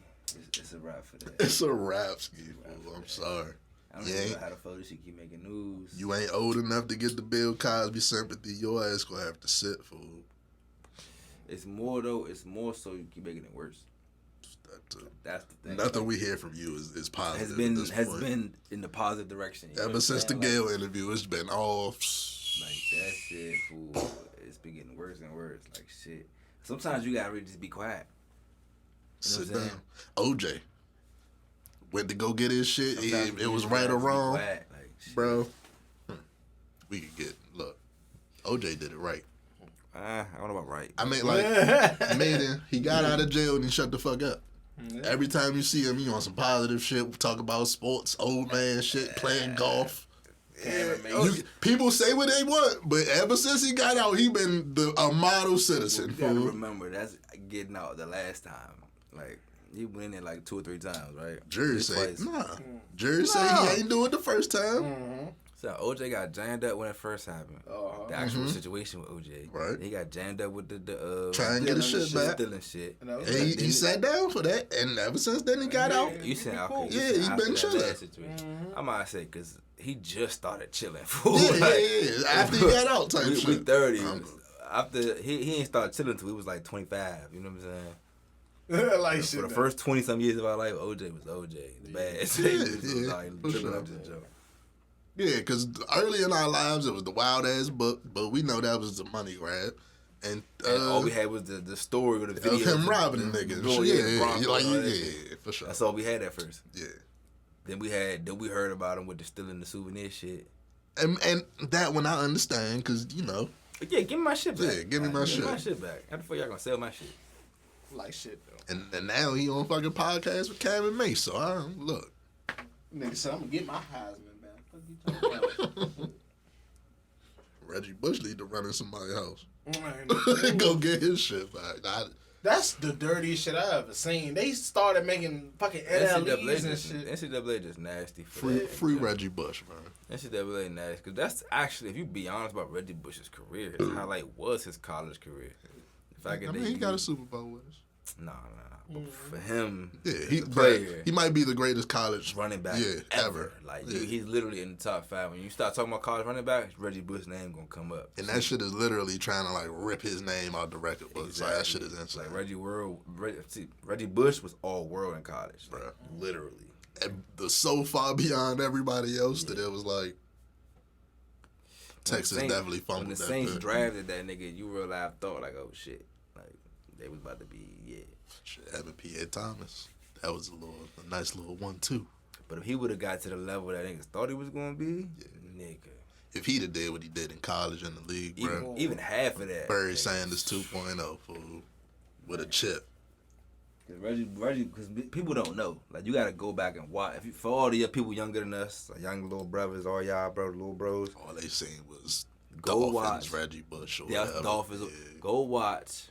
it's a wrap for that. It's a rap ski, fool. I'm sorry. I don't Yeah. even know how the photo should keep making news. You ain't old enough to get the Bill Cosby sympathy. Your ass gonna have to sit, fool. It's more though. It's more so you keep making it worse. That That's the thing. Nothing we hear from you is positive. Has been in the positive direction. You know Ever what I'm since the saying? Gale interview, it's been all. Like that shit, fool. It's been getting worse and worse. Like shit. Sometimes you gotta really just be quiet. You know Sit what I'm down. OJ went to go get his shit. Sometimes It was you right gotta or be wrong, quiet, like, shit. bro. We could get look. OJ did it right. I don't know about right. I mean, like, man, he got out of jail and he shut the fuck up. Every time you see him, he on some positive shit. Talk about sports, old man shit, playing golf. People say what they want, but ever since he got out, he been a model citizen. You gotta fool. remember that's getting out the last time. Like he went in there like 2 or 3 times, right? Jury Just say twice. nah. Jury say he ain't do it the first time. So OJ got jammed up when it first happened. The actual situation with OJ. Right. He got jammed up with the Try and get his shit back. stealing shit. And he sat down for that, and ever since then he got out. You saying okay? Yeah, you saying he after been that chilling. last situation. I might say because he just started chilling. Fool. Yeah, Like, yeah. After he got out, type we shit. 30. After he ain't started chilling until he was like 25. You know what I'm saying? Like For the first 20-some years of our life, OJ was OJ. The bad. He was like, for tripping sure. up this joke. Yeah, because early in our lives it was the wild ass book, but we know that was the money grab, and all we had was the story or the video of him robbing the niggas. Yeah, for sure. That's all we had at first. Yeah, Then we heard about him with the stealing the souvenir shit. and that one I understand because you know. But yeah, give me my shit back. Yeah, give me my shit. Give me my shit back. How the fuck y'all gonna sell my shit? Like shit though. And now he on fucking podcast with Cam and Mace, so I don't look. Nigga said I'm gonna get my Heisman back. What you talking about? Reggie Bush need to run in somebody's house. Man, Go get his shit back. that's the dirtiest shit I ever seen. They started making fucking NLEs and shit. NCAA just nasty. For Free Reggie Bush, man. NCAA nasty because that's actually, if you be honest about Reggie Bush's career, his highlight was his college career. If I could, He got a Super Bowl with us. Nah. But for him, Yeah, player, he might be the greatest college running back ever. Like Yeah. he's literally in the top 5. When you start talking about college running backs, Reggie Bush's name gonna come up. And that shit is literally trying to like rip his name out the record books. Exactly. Like that shit is insane. Like Reggie Bush was all world in college, Bruh. literally. And so far beyond everybody else that it was like Texas definitely When fumbled the that. Saints bit. drafted that nigga, you real life thought like, oh shit, like they was about to be Shit, Evan P.A. Thomas. That was a nice little 1-2. But if he would have got to the level that niggas thought he was gonna be, nigga. If he'd have did what he did in college in the league, bro. Even half of that. Barry Sanders 2.0 fool with a chip. Reggie, because people don't know. Like you gotta go back and watch. For all the people younger than us, like young little brothers, all y'all little bros. All they seen was Go Dolphins, watch Reggie Bush or Yeah, whatever. Dolphins. Yeah. Go watch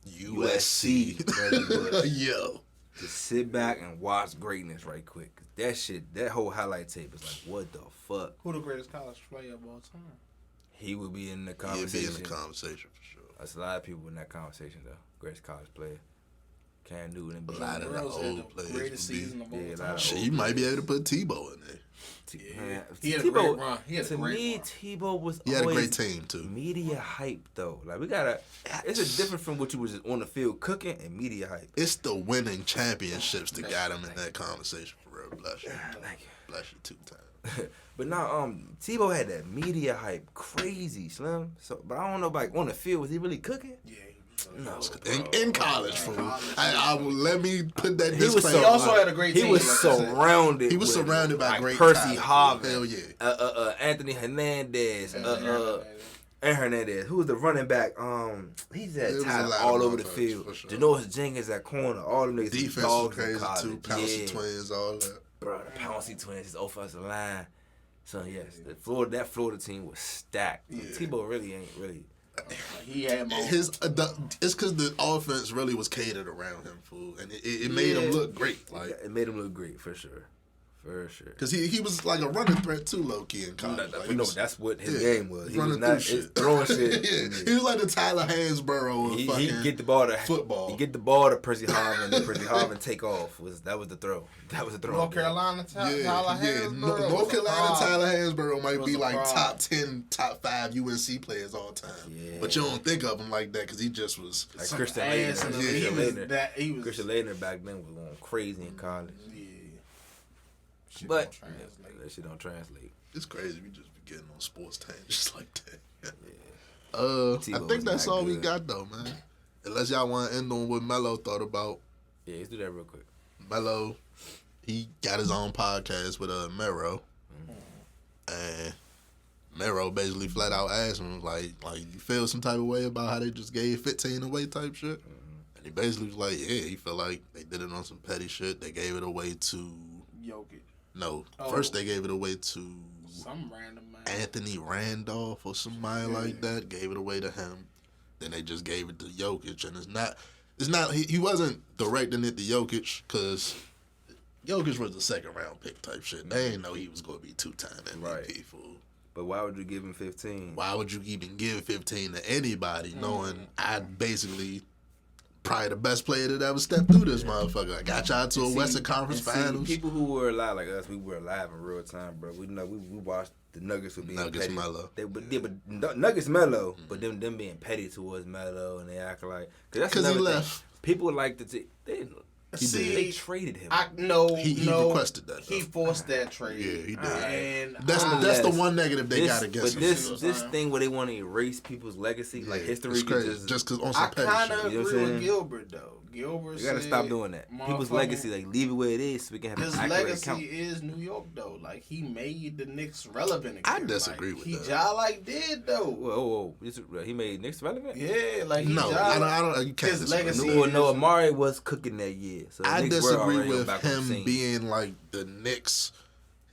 USC. Reggie Bush. Yo. Just sit back and watch greatness right quick. That shit, that whole highlight tape is like, what the fuck? Who the greatest college player of all time? He would be in the He'd conversation. be in the conversation for sure. There's a lot of people in that conversation though. Greatest college player. Cam Newton and A lot of the Burrows had old the players greatest would be. season of all Yeah, a lot time. of Shit, you might be able to put Tebow in there. He had a great run. He had a to great me, run. Tebow was He had a always great team too. media hype though. Like we gotta, it's a difference from what you was on the field cooking and media hype. It's the winning championships that got him in that conversation for real. Bless you. Thank you. Bless you 2 times. But now, Tebow had that media hype, crazy, Slim. So, but I don't know, like on the field, was he really cooking? Yeah. No, In college, fool. I will let me put that He was disclaimer. He also had a great He team. was like I said. surrounded. He was with, surrounded by like, great Percy talent. Harvin, Hell yeah. Anthony Hernandez, Hernandez. and Hernandez. Who was the running back? He's There had was a talent lot all of over the motherfuckers, field. for sure. Janoris Jenkins at corner. All them niggas. Defense was dogs in crazy college. too. Pouncey Yeah. twins, all that. Bro, the Pouncey twins, his offensive line. So yes, that Florida team was stacked. Yeah. Tebow really ain't really. He had more. It's because the offense really was catered around him, fool, and it made him look great. Like It made him look great for sure. For sure. Because he was like a running threat too, low key in college. That's what his game was. He was running not through shit. throwing shit. Yeah. He was like the Tyler Hansborough of fucking he get the ball to football. He get the ball to Percy Harvin, and Percy Harvin take off. That was the throw. That was the throw. North Carolina, Tyler Hansborough. North Carolina, Tyler Hansborough might be like surprise. top 10, top 5 UNC players all time. Yeah. But you don't think of him like that because he just was Like Christian ass in Laettner. him. He was Christian Laettner back then was going crazy in college. Yeah. Shit But don't translate. that shit don't translate. It's crazy. We just be getting on sports tangents like that. Tebow I think was that's not all we good. got though, man. Unless y'all want to end on what Melo thought about. Yeah, let's do that real quick. Melo, he got his own podcast with Mero, and Mero basically flat out asked him like you feel some type of way about how they just gave 15 away type shit, and he basically was like, yeah, he felt like they did it on some petty shit. They gave it away to Jokic. no, first they gave it away to Some random man. Anthony Randolph or somebody like that. Gave it away to him. Then they just gave it to Jokic, and it's not. He wasn't directing it to Jokic because Jokic was the second round pick type shit. They didn't know he was going to be 2-time MVP. Right. Fool. But why would you give him 15? Why would you even give 15 to anybody, knowing I basically probably the best player that ever stepped through this motherfucker? I got y'all to a Western Conference Finals. People who were alive like us, we were alive in real time, bro. We know we watched the Nuggets with being Nuggets petty. Melo. But Nuggets Melo, but them being petty towards Melo, and they act like Because he left. People like to they didn't. They traded him. He requested that, though. He forced that trade. Yeah, he did. And That's the one negative they got against but him. this thing where they want to erase people's legacy, like history, it's crazy. just because on I some petty kind shit. of You know what agree I'm with saying? Gilbert though. Gilbert you gotta said, stop doing that. People's legacy, like leave it where it is, so we can have His an accurate legacy account. is New York though. Like he made the Knicks relevant again. I disagree like, with he that. He like did though. Whoa. He made Knicks relevant? Yeah, like he No, I don't. You can't his disagree. legacy- Well, no, Amari was cooking that year. So I Knicks were disagree already with back on the him scene. being like the Knicks.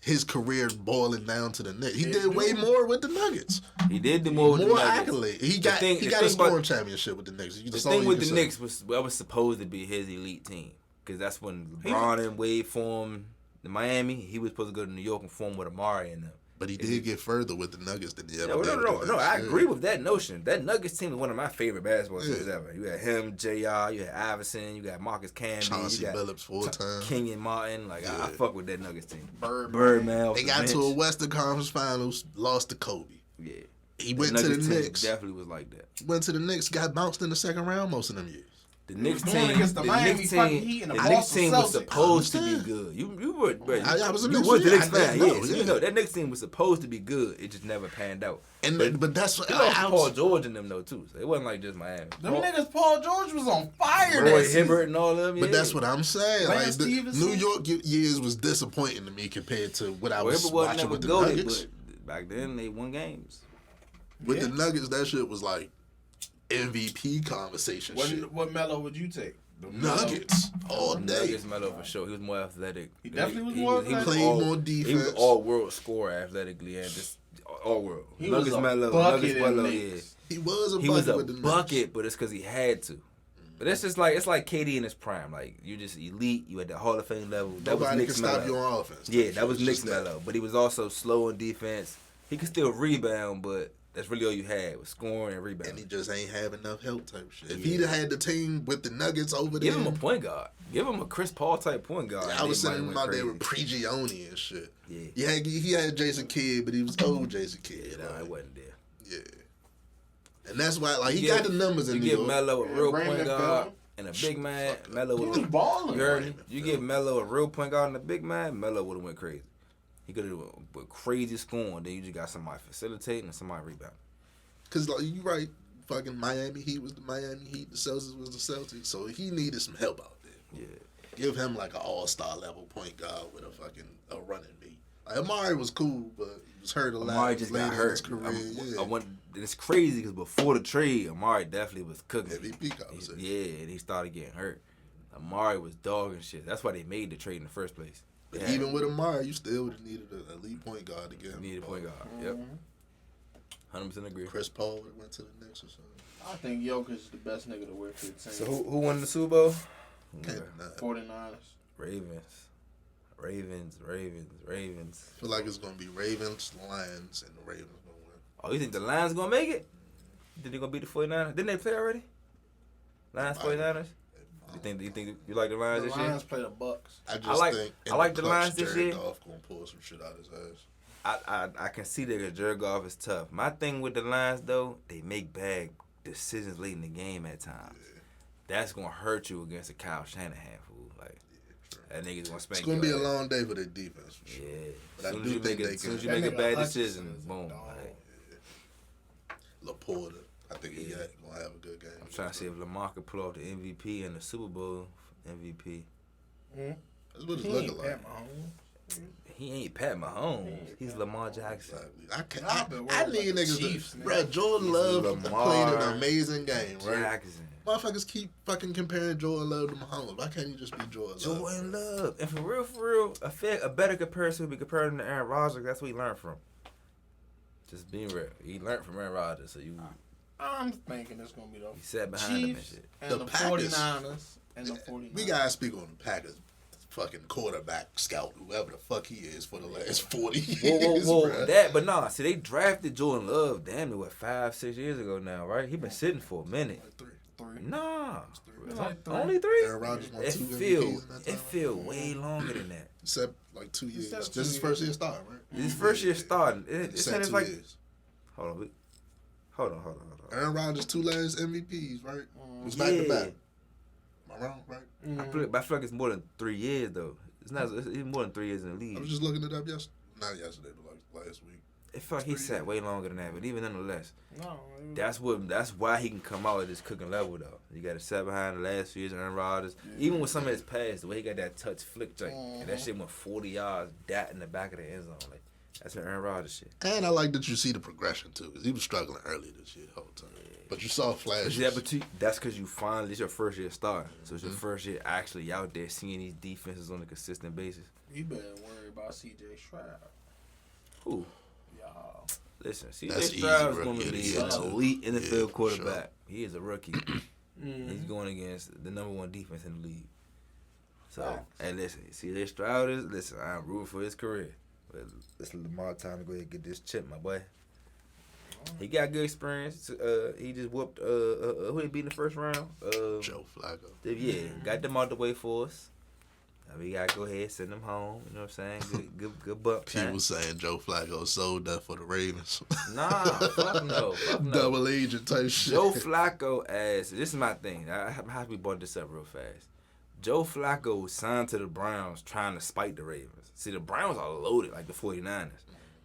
His career boiling down to the Knicks. He Yeah, did way more with the Nuggets. He did do more with the More Nuggets. accolades. He The got thing a scoring about- championship with the Knicks. The thing with the Knicks was that was supposed to be his elite team, because that's when LeBron and Wade formed in Miami. He was supposed to go to New York and form with Amari and them. But he did get further with the Nuggets than he ever No, did. with the no. Knicks. I Yeah. agree with that notion. That Nuggets team is one of my favorite basketball teams Yeah. ever. You had him, JR, you had Iverson, you got Marcus Camby, Chauncey you got Billups 4-time. Kenyon Martin. Like I fuck with that Nuggets team. Birdman. off They the got bench. to a Western Conference Finals, lost to Kobe. Yeah. He went to the Nuggets team Knicks. Definitely was like that. Went to the Knicks, got bounced in the second round most of them years. The Knicks was going team, against the Miami fucking Heat and the Boston was Celtics. supposed to I be understand. good. You were, bro. I was a you Knicks was the fan. Knicks I fan, know, yeah. So yeah. you know that Knicks team was supposed to be good. It just never panned out. But that's what They lost I to Paul was. George and them though too. So it wasn't like just Miami. Them niggas, Paul George was on fire. Roy that season. Hibbert and all of them. But yeah. that's what I'm saying. Lance Like the Stevenson? New York years was disappointing to me compared to what I Well, was Hibbert wasn't watching never with the goated, Nuggets. but back then they won games. With the Nuggets, that shit was like MVP conversation shit. What Melo would you take? The Nuggets all day. Nuggets Melo for sure. He was more athletic. He definitely was more athletic. Played more defense. He was an all-world scorer athletically and just all-world. He was Nuggets a Melo. bucket Nuggets in Melo, Knicks. He was a He bucket was a with the Knicks. bucket, but it's because he had to. But that's just like, it's like KD in his prime. Like, you just elite. You at the Hall of Fame level. That was Nobody Knicks can stop Melo. you on offense. Yeah, that was It's Knicks just that. Melo. But he was also slow in defense. He could still rebound, but that's really all you had was scoring and And rebounding. he just ain't have enough help type shit. If Yeah. he'd have had the team with the Nuggets over there, Give him a point guard. Give him a Chris Paul type point guard. I was They might saying went about there crazy. with Prigioni and shit. Yeah. He had Jason Kidd, but he was old Jason Kidd. Yeah, no, like, it wasn't there. yeah. And that's why, like, he You got the numbers in You New give York. Melo a real Raymond point guard Felton. and a big man. Melo He would was have. balling. You heard me? Raymond You Felton. give Melo a real point guard and a big man, Melo would have went crazy. He could have went crazy scoring. Then you just got somebody facilitating and somebody rebounding. Because, like, you right, fucking Miami Heat was the Miami Heat, the Celtics was the Celtics, so he needed some help out there. Yeah. Give him, like, an all-star level point guard with a running beat. Like, Amari was cool, but he was hurt a lot. Amari just got later in hurt. his career, I want. It's crazy because before the trade, Amari definitely was cooking. MVP conversation. Yeah, and he started getting hurt. Amari was dogging shit. That's why they made the trade in the first place. But even with Amari, you still would have needed an elite point guard to get him. Needed a point guard. Yep. 100% agree. Chris Paul would have went to the Knicks or something. I think Jokic is the best nigga to wear 15. So who won the Super Bowl? Can't deny it. 49ers. Ravens. Ravens. I feel like it's gonna be Ravens, Lions, and the Ravens gonna win. Oh, you think the Lions gonna make it? You think they gonna beat the 49ers? Didn't they play already? Lions, 49ers? You think you like the Lions The this Lions year? play the Bucks. I just think I like the clutch, Lions this Jared year. Goff gonna pull some shit out his ass. I can see that because Jared Goff is tough. My thing with the Lions though, they make bad decisions late in the game at times. Yeah. That's gonna hurt you against a Kyle Shanahan fool. Like that nigga's gonna spank. It's gonna be a long day for their defense. For sure. Yeah. But I do think they can. As soon as you make a bad decision, boom. Laporta, I think he gonna have a good game. I'm trying to see if Lamar could pull off the MVP and the Super Bowl MVP. That's what it's looking like. He ain't Pat Mahomes. He's Lamar Jackson. I need niggas. Bro, Jordan Love played an amazing game, right? Jackson. Motherfuckers keep fucking comparing Jordan Love to Mahomes. Why can't he just be Jordan Love? Jordan Love. And for real, a better comparison would be comparing him to Aaron Rodgers. That's what he learned from. Just being real. He learned from Aaron Rodgers. So I'm thinking it's going to be the he sat behind him and Chiefs shit. and the 49ers and the 49ers. We got to speak on the Packers. Fucking quarterback scout, whoever the fuck he is, for the last 40 years. Whoa. But nah, see, they drafted Jordan Love, damn near, 5-6 years ago now, right? He been sitting for a minute. Like three. Nah. Like three. Only 3? Aaron Rodgers won It 2 feel way longer than that. Except like 2 years. This is his first year starting, right? This is first year starting. Except 2 like, years. Hold on. Aaron Rodgers 2 last MVPs, right? It was back to back. Am I wrong, right? I feel like it's more than 3 years though. It's more than 3 years in the league. I was just looking it up yesterday. Not yesterday, but like last week. It felt like he sat way longer than that, but even nonetheless, No, that's why he can come out at this cooking level though. You got to sit behind the last few years of Aaron Rodgers. Even with some of his pass, the way he got that touch flick joint, and that shit went 40 yards, in the back of the end zone. Like that's an Aaron Rodgers shit. And I like that you see the progression too, because he was struggling early this year the whole time. But you saw flashes. Yeah, but that's because it's your first year starting. So it's your first year actually out there seeing these defenses on a consistent basis. You better worry about C.J. Stroud. Who? Y'all. Listen, C.J. Stroud is going to be an elite NFL quarterback. Sure. He is a rookie. He's going against the number 1 defense in the league. So, and listen, C.J. Stroud I'm rooting for his career. But it's Lamar time to go ahead and get this chip, my boy. He got good experience. He just whooped who he beat in the first round? Joe Flacco. Yeah, got them out the way for us. Now we gotta go ahead, send them home. You know what I'm saying? Good buck. People saying Joe Flacco sold that for the Ravens. Nah, fuck no. Double agent type shit. Joe Flacco this is my thing. I have to brought this up real fast. Joe Flacco was signed to the Browns trying to spite the Ravens. See, the Browns are loaded like the 49ers.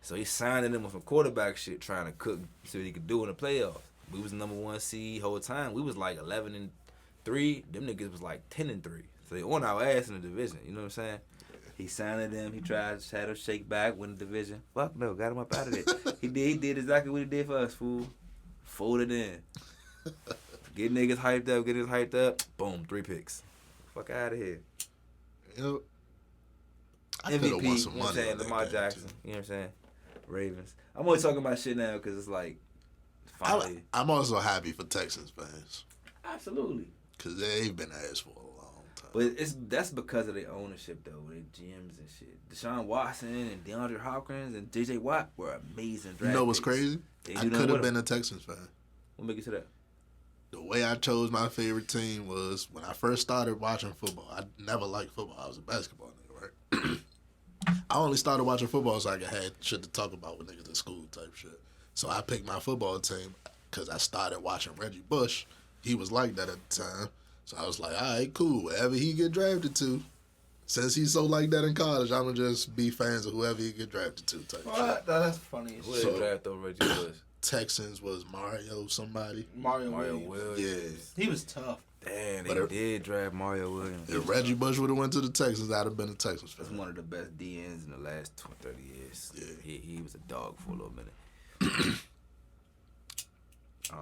So he signed them with some quarterback shit trying to cook so he could do in the playoffs. We was number 1 seed whole time. We was like 11-3. Them niggas was like 10-3. So they on our ass in the division. You know what I'm saying? He signed them. He tried to have them shake back, win the division. Fuck no, got him up out of there. He did exactly what he did for us, fool. Folded in. Get niggas hyped up. Boom, 3 picks. Fuck out of here. Yep. I MVP, won some you know what I'm money saying? on that Lamar game, Jackson. too. You know what I'm saying? Ravens. I'm only talking about shit now because it's like, finally. I'm also happy for Texans fans. Absolutely. Because they've been ass for a long time. But that's because of their ownership, though, their GMs and shit. Deshaun Watson and DeAndre Hopkins and J.J. Watt were amazing draft You know what's picks. crazy? I could have been a Texans fan. What make you say that? The way I chose my favorite team was when I first started watching football. I never liked football. I was a basketball nigga, right? I only started watching football so I could have shit to talk about with niggas in school type shit. So I picked my football team because I started watching Reggie Bush. He was like that at the time. So I was like, all right, cool. Wherever he get drafted to, since he's so like that in college, I'm going to just be fans of whoever he get drafted to type shit. That's funny. Who they draft over Reggie Bush? Texans was Mario somebody. Mario Williams. Yeah. He was tough. Damn, they did draft Mario Williams. If Reggie Bush would have went to the Texans, I'd have been a Texans fan. That's one of the best DNs in the last 30 years. Yeah. He was a dog for a little minute.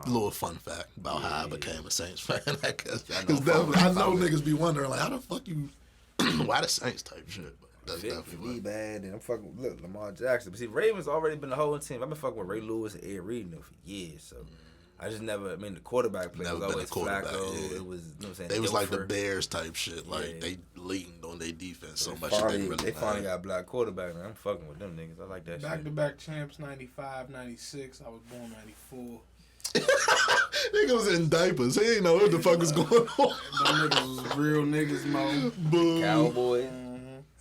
A little fun fact about how I became a Saints fan, I guess. I know, Because definitely, I know follow. niggas be wondering, like, how the fuck you, why the Saints type shit? But that's Fit definitely me what. bad, and I'm fucking look Lamar Jackson. But see, Ravens already been the whole team. I've been fucking with Ray Lewis and Ed Reed for years, so I just never. I mean, the quarterback play Never was been a always quarterback, Flacco. yeah. It was, you know what I'm saying. They was like the Dilfer. Bears type shit. Like, Yeah. they leaned on on their defense so They much. They finally got a black quarterback, man. I'm fucking with them niggas. I like that shit. Back-to-back champs, 95, 96. I was born 94. Nigga was in diapers. He ain't know what the fuck was going on. Them niggas was real niggas, mo. Boom. Cowboy.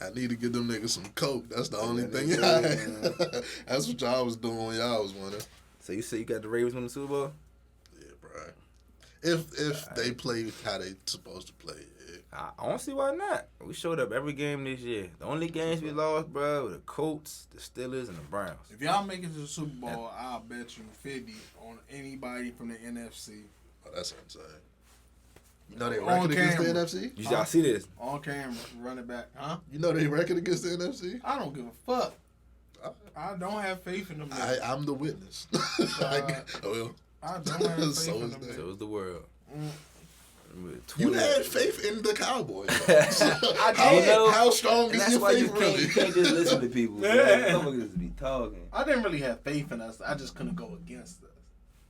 I need to get them niggas some coke. That's the only thing I had. That's what y'all was doing when y'all was winning. So you say you got the Ravens win the Super Bowl? Yeah, bro. If they play how they supposed to play, yeah. I don't see why not. We showed up every game this year. The only games we lost, bro, were the Colts, the Steelers, and the Browns. If y'all make it to the Super Bowl, I'll bet you 50 on anybody from the NFC. Oh, that's insane. You know they On record against the camera. NFC? You y'all see this? On camera, run it back. Huh? You know they record against the NFC? I don't give a fuck. I don't have faith in them. I'm the witness. Well, I don't have faith So in is them. that. So is the world. You had faith in the Cowboys. I did. How strong And is that's your why faith really? you can't just listen to people. Motherfuckers just be talking. I didn't really have faith in us. I just couldn't go against us.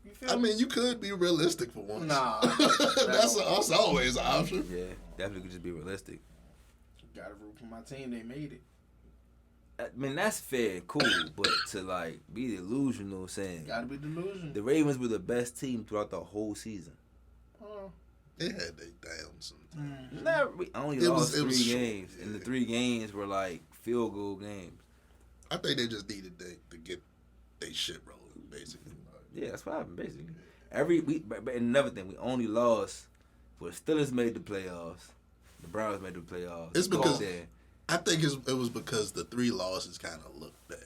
You feel I me? mean, you could be realistic for once. Nah. That's always an option. Yeah, definitely could just be realistic. Gotta root for my team. They made it. I mean, that's fair and cool, but to like be delusional saying Gotta be delusional. the Ravens were the best team throughout the whole season. They had their downs sometimes. We only It lost was 3 short, games, and the yeah. 3 games were like field goal games. I think they just needed to get their shit rolling, basically. Yeah, that's what happened basically. But another thing, we only lost. But Steelers made the playoffs. The Browns made the playoffs. It's because there. I think it was because the 3 losses kind of looked bad.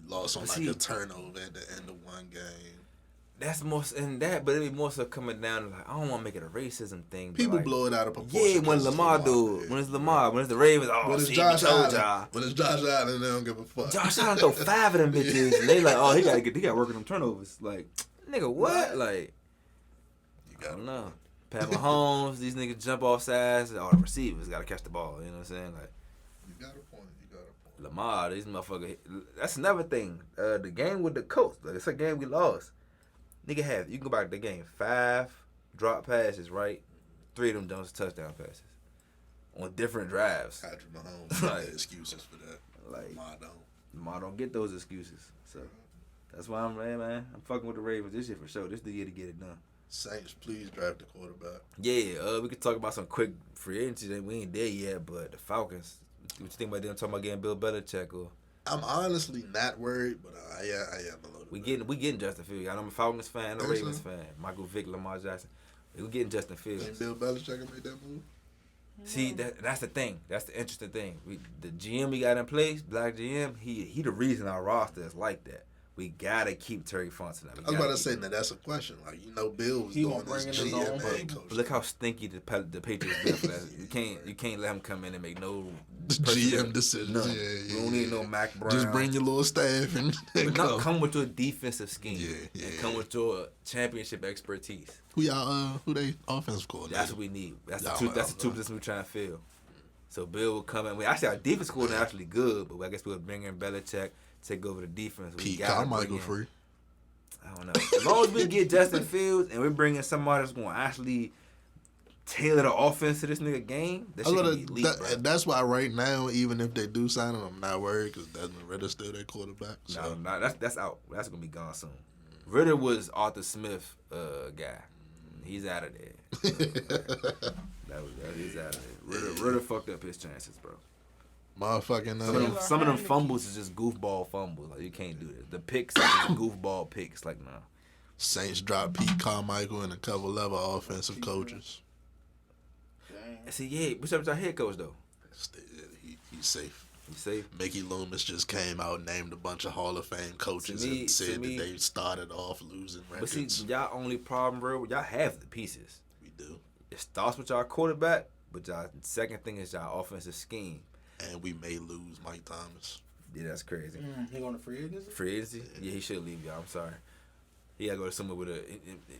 Lost on But like see- a turnover at the end of one game. That's more and that, but it be more so coming down to like I don't want to make it a racism thing. But People like, blow it out of proportion. yeah, when 'cause it's Lamar do, yeah. when it's Lamar, when it's the Ravens, oh, When it's see, Josh we told Allen, y'all. when it's Josh Allen, they don't give a fuck. Josh Allen throw 5 of them bitches, and they like, oh, he got working them turnovers. Like, nigga, what? Like, You I got don't know. Pat Mahomes, these niggas jump off sides. All the receivers got to catch the ball. You know what I'm saying? Like, You got a point. Lamar, these motherfuckers. That's another thing. The game with the Colts, like, it's a game we lost. Nigga you can go back to the game. 5 drop passes, right? 3 of them don't touchdown passes on different drives. Patrick Mahomes Right. got excuses for that. Like, Lamar don't. Lamar don't get those excuses. So that's why man. I'm fucking with the Ravens this year for sure. This the year to get it done. Saints, please draft the quarterback. Yeah, we could talk about some quick free agency that we ain't there yet, but the Falcons. What you think about them talking about getting Bill Belichick or? I'm honestly not worried, but I am a little We bit. getting Justin Fields. I'm a Falcons fan, I'm a Think so? Ravens fan. Michael Vick, Lamar Jackson. We getting Justin Fields. Think Bill Belichick can make that move? See, that's the thing. That's the interesting thing. The GM we got in place, Black GM, he the reason our roster is like that. We gotta keep Terry Fontenot. I was about to say that that's a question. Like, Bill was He doing won't this bring in his GM own and people. coach. But look how stinky the Patriots been for that. You can't let him come in and make no GM decisions. None. Yeah, We don't need no Mac Brown. Just bring your little staff and But go. no, come with your defensive scheme. Yeah. And come with your championship expertise. Who they offensive coordinator? That's what we need. That's the Y'all two. know, That's the two positions we're trying to fill. So Bill will come in. Actually, our defense coordinator actually good, but I guess we'll bring in Belichick, take over the defense. We Pete gotta Carmichael bring in- free. I don't know. As long as we get Justin Fields and we bring in somebody that's going to actually tailor the offense to this nigga game, that shit gonna be elite, bro. That's why right now, even if they do sign him, I'm not worried because Desmond Ritter's still their quarterback. No, So. that's out. That's gonna be gone soon. Ritter was Arthur Smith guy. He's out of there. He's out of there. Ritter fucked up his chances, bro. Motherfucking. Some of them fumbles is just goofball fumbles. Like you can't do this. The picks are just goofball picks. Like nah. Saints dropped Pete Carmichael and a couple other offensive coaches. I see, yeah. What's up with our head coach though? He's safe. You safe? Mickey Loomis just came out, named a bunch of Hall of Fame coaches, and said that they started off losing But records. see, y'all only problem, bro. Y'all have the pieces. We do. It starts with y'all quarterback, but y'all second thing is y'all offensive scheme. And we may lose Mike Thomas. Yeah, that's crazy. He going to free agency? Free agency? Yeah, he should leave y'all. I'm sorry. He gotta go to somewhere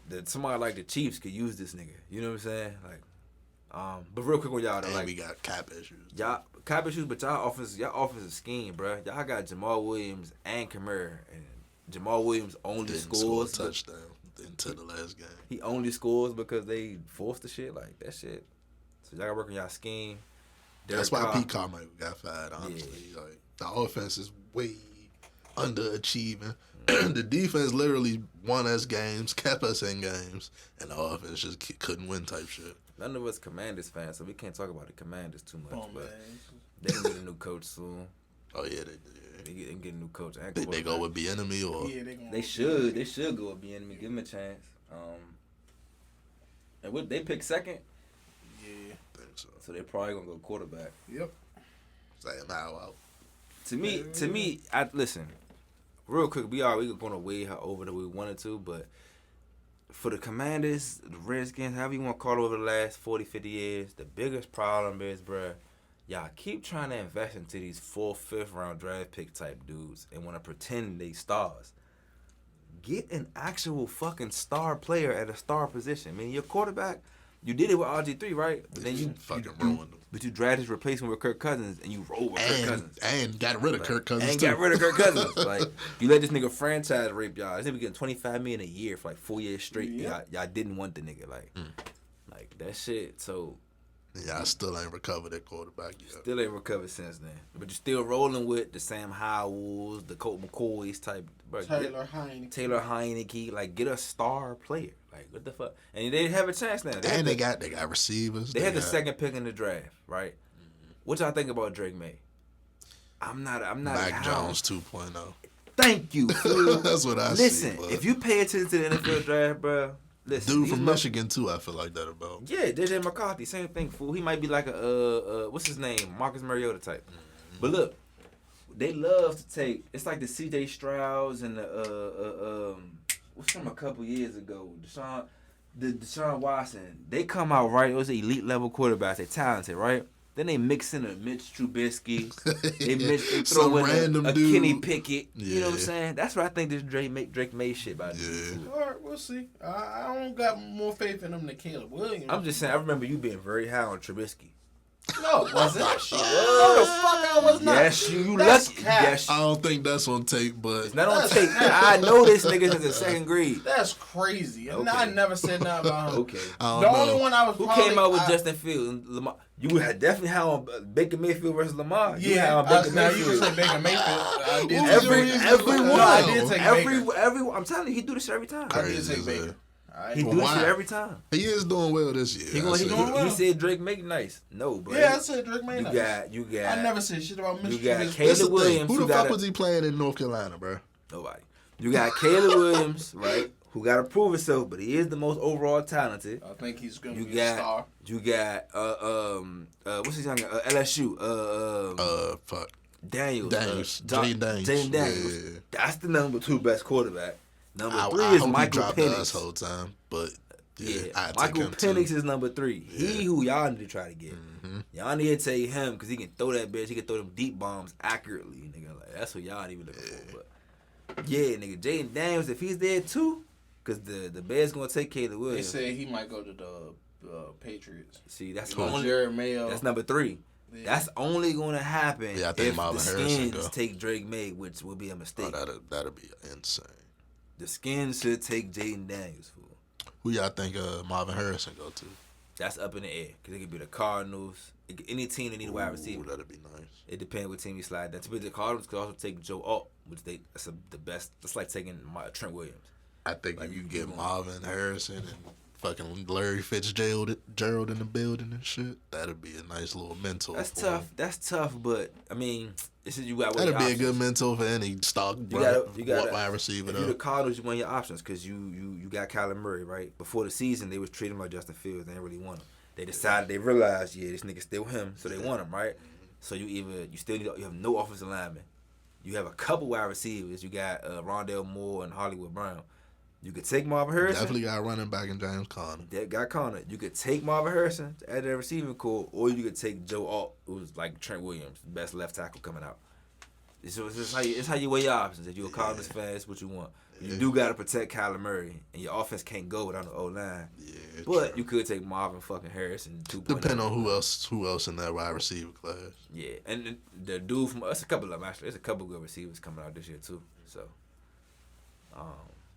with somebody like the Chiefs could use this nigga. You know what I'm saying? Like, but real quick on y'all, though, And like we got cap issues. y'all cap issues, but y'all offensive scheme, bro. Y'all got Jamal Williams and Kamara, and Jamal Williams only Didn't scores score a touchdown until the last game. He only scores because they forced the shit like that shit. So y'all gotta work on y'all scheme. That's Derek why Carr. Pete Carmichael got fired, honestly. Like, the offense is way underachieving. The defense literally won us games, kept us in games, and the offense just couldn't win type shit. None of us Commanders fans, so we can't talk about the Commanders too much. Oh, but man. they can get a new coach soon. Oh, yeah, they did. They can get a new coach. And They go with the enemy or Yeah, They should go with the enemy. Give them a chance. And what they pick second, Yeah. I think so. they probably gonna go quarterback. Yep. Sam Howell out. To me, I listen. Real quick, we gonna weigh her over that we wanted to, but for the Commanders, the Redskins, however you want to call it, over the last 40, 50 years, the biggest problem is, bruh, y'all keep trying to invest into these 4th, 5th round draft pick type dudes and want to pretend they stars. Get an actual fucking star player at a star position. I mean, your quarterback, you did it with RG3, right? But then you fucking ruined them. But you drafted his replacement with Kirk Cousins and you roll with Kirk Cousins. And got rid of Kirk Cousins, And too. got rid of Kirk Cousins. Like, you let this nigga franchise rape y'all. This nigga getting $25 million a year for like 4 years straight. Yeah. Y'all didn't want the nigga. Like that shit. So Yeah, I still ain't recovered that quarterback yet. still ain't recovered since then. But you're still rolling with the Sam Howells, the Colt McCoys type. Bro, Taylor Heineke. Like, get a star player. Like, what the fuck? And they have a chance now. They got receivers. They had the second pick in the draft, right? What y'all think about Drake May? I'm not. Mac Jones 2.0. Thank you, fool. That's what I Listen, see. if you pay attention to the NFL draft, bro, listen. Dude from Michigan too, I feel like that about. Yeah, JJ McCarthy, same thing, fool. He might be like a what's his name, Marcus Mariota type. But look, they love to take. It's like the C.J. Strouds and the what's from a couple years ago, Deshaun Watson. They come out right. Those elite level quarterbacks. They talented, right? Then they mix in a Mitch Trubisky. They throw in a Kenny Pickett. Yeah. You know what I'm saying? That's what I think this Drake May shit about. Yeah. All right, we'll see. I don't got more faith in him than Caleb Williams. I'm just saying. I remember you being very high on Trubisky. No, wasn't it? No, the fuck I was not. Yes, you That's lucky. cap. Yes, I don't think that's on tape, but it's not on tape. I know this nigga since the second grade. That's crazy. And Okay. I never said nothing about him. Okay. I The don't only know. one I was Who probably, came out with Justin Fields and Lamar? You had definitely had on Baker Mayfield versus Lamar. You had Yeah, on Baker now you Mayfield. can say Baker Mayfield. I did Everyone. No, I did take Baker. Every. I'm telling you, he do this shit every time. I did Crazy take as Baker. hell. He But do this why? shit every time. He is doing well this year. I see. doing well. He said Drake make nice. No, but Yeah, I said Drake May. you got. I never said shit about Mr. You got Trubisky. Caleb That's the thing. Williams. Who who the got fuck a- was he playing in North Carolina, bro? Nobody. You got Caleb Williams, right? Who got to prove himself, but he is the most overall talented. I think he's gonna You be a star. got, you got, what's his young, LSU, Fuck. Daniels, Jaden Daniels. Jaden Daniels. Yeah. That's the number 2 best quarterback. Number I 3 is hope he Michael dropped us Penix. whole time, but Yeah, I'd take Michael him too. Penix is number 3. Yeah. He who y'all need to try to get. Mm-hmm. Y'all need to take him because he can throw that bitch. He can throw them deep bombs accurately, nigga. Like that's what y'all need to look for. But yeah, nigga, Jaden Daniels, if he's there too, because the Bears gonna take Caleb They Williams. said he might go to the Patriots. See, that's Like only Jared Mayo. that's number 3. Yeah. That's only gonna happen Yeah, I think if Marvin the Harrison Skins go. take Drake May, which will be a mistake. Oh, that'd be insane. The Skins should take Jaden Daniels, fool. Who y'all think Marvin Harrison go to? That's up in the air because it could be the Cardinals, any team that need a wide receiver. Ooh, that'd be nice. It depends what team you slide. That's the Cardinals could also take Joe Alt, which that's the best. That's like taking Trent Williams. I think Like, you you get want- Marvin Harrison and fucking Larry Fitzgerald in the building and shit. That'd be a nice little mentor. That's for tough. him. That's tough, but I mean, this is you got. That'd be a options. good mentor for any stock You got wide receiver. If you're the Though. Cardinals, you want your options because you got Kyler Murray, right? Before the season, they was treating him like Justin Fields. They didn't really want him. They decided, they realized, yeah, this nigga still him, so they want him, right? So you have no offensive lineman. You have a couple wide receivers. You got Rondell Moore and Hollywood Brown. You could take Marvin Harrison. Definitely got a running back in James Conner. That got Conner. You could take Marvin Harrison to add that receiving core, or you could take Joe Alt, who's like Trent Williams, the best left tackle coming out. It's how you weigh your options. If you're a Cardinals fan, it's what you want. You do got to protect Kyler Murray, and your offense can't go without an O-line. Yeah, But true. you could take Marvin fucking Harrison 2.0. Depending on who else in that wide receiver class. Yeah, and the dude from us, a couple of them actually. There's a couple good receivers coming out this year too. So,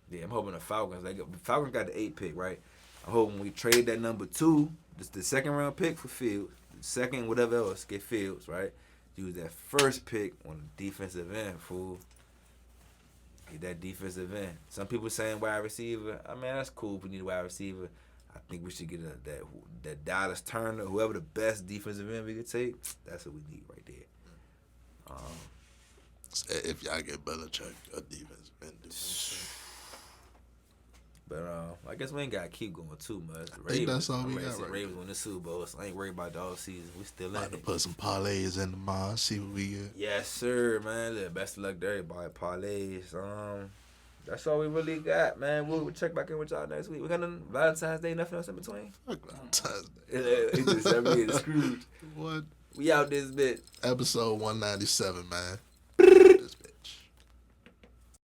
yeah, I'm hoping the Falcons. Falcons got the 8th pick, right? I'm hoping we trade that number 2, the second round pick for Fields, second, whatever else, get Fields, right? Use that first pick on the defensive end, fool. Get that defensive end. Some people saying wide receiver. I mean, that's cool if we need a wide receiver. I think we should get that Dallas Turner, whoever the best defensive end we could take. That's what we need right there. If y'all get Belichick, a defensive end. But I guess we ain't got to keep going too much. I think that's all we got right Ravens win the Super Bowl, so I ain't worried about the all season. We still in About to it. put some parlays in the mind, see what we get. Yes, sir, man. Look, best of luck to everybody. Parlays. That's all we really got, man. We'll check back in with y'all next week. We got Valentine's Day, nothing else in between. Fuck Valentine's Day. It's just every day, Scrooge. What? We out this bit. Episode 197, man.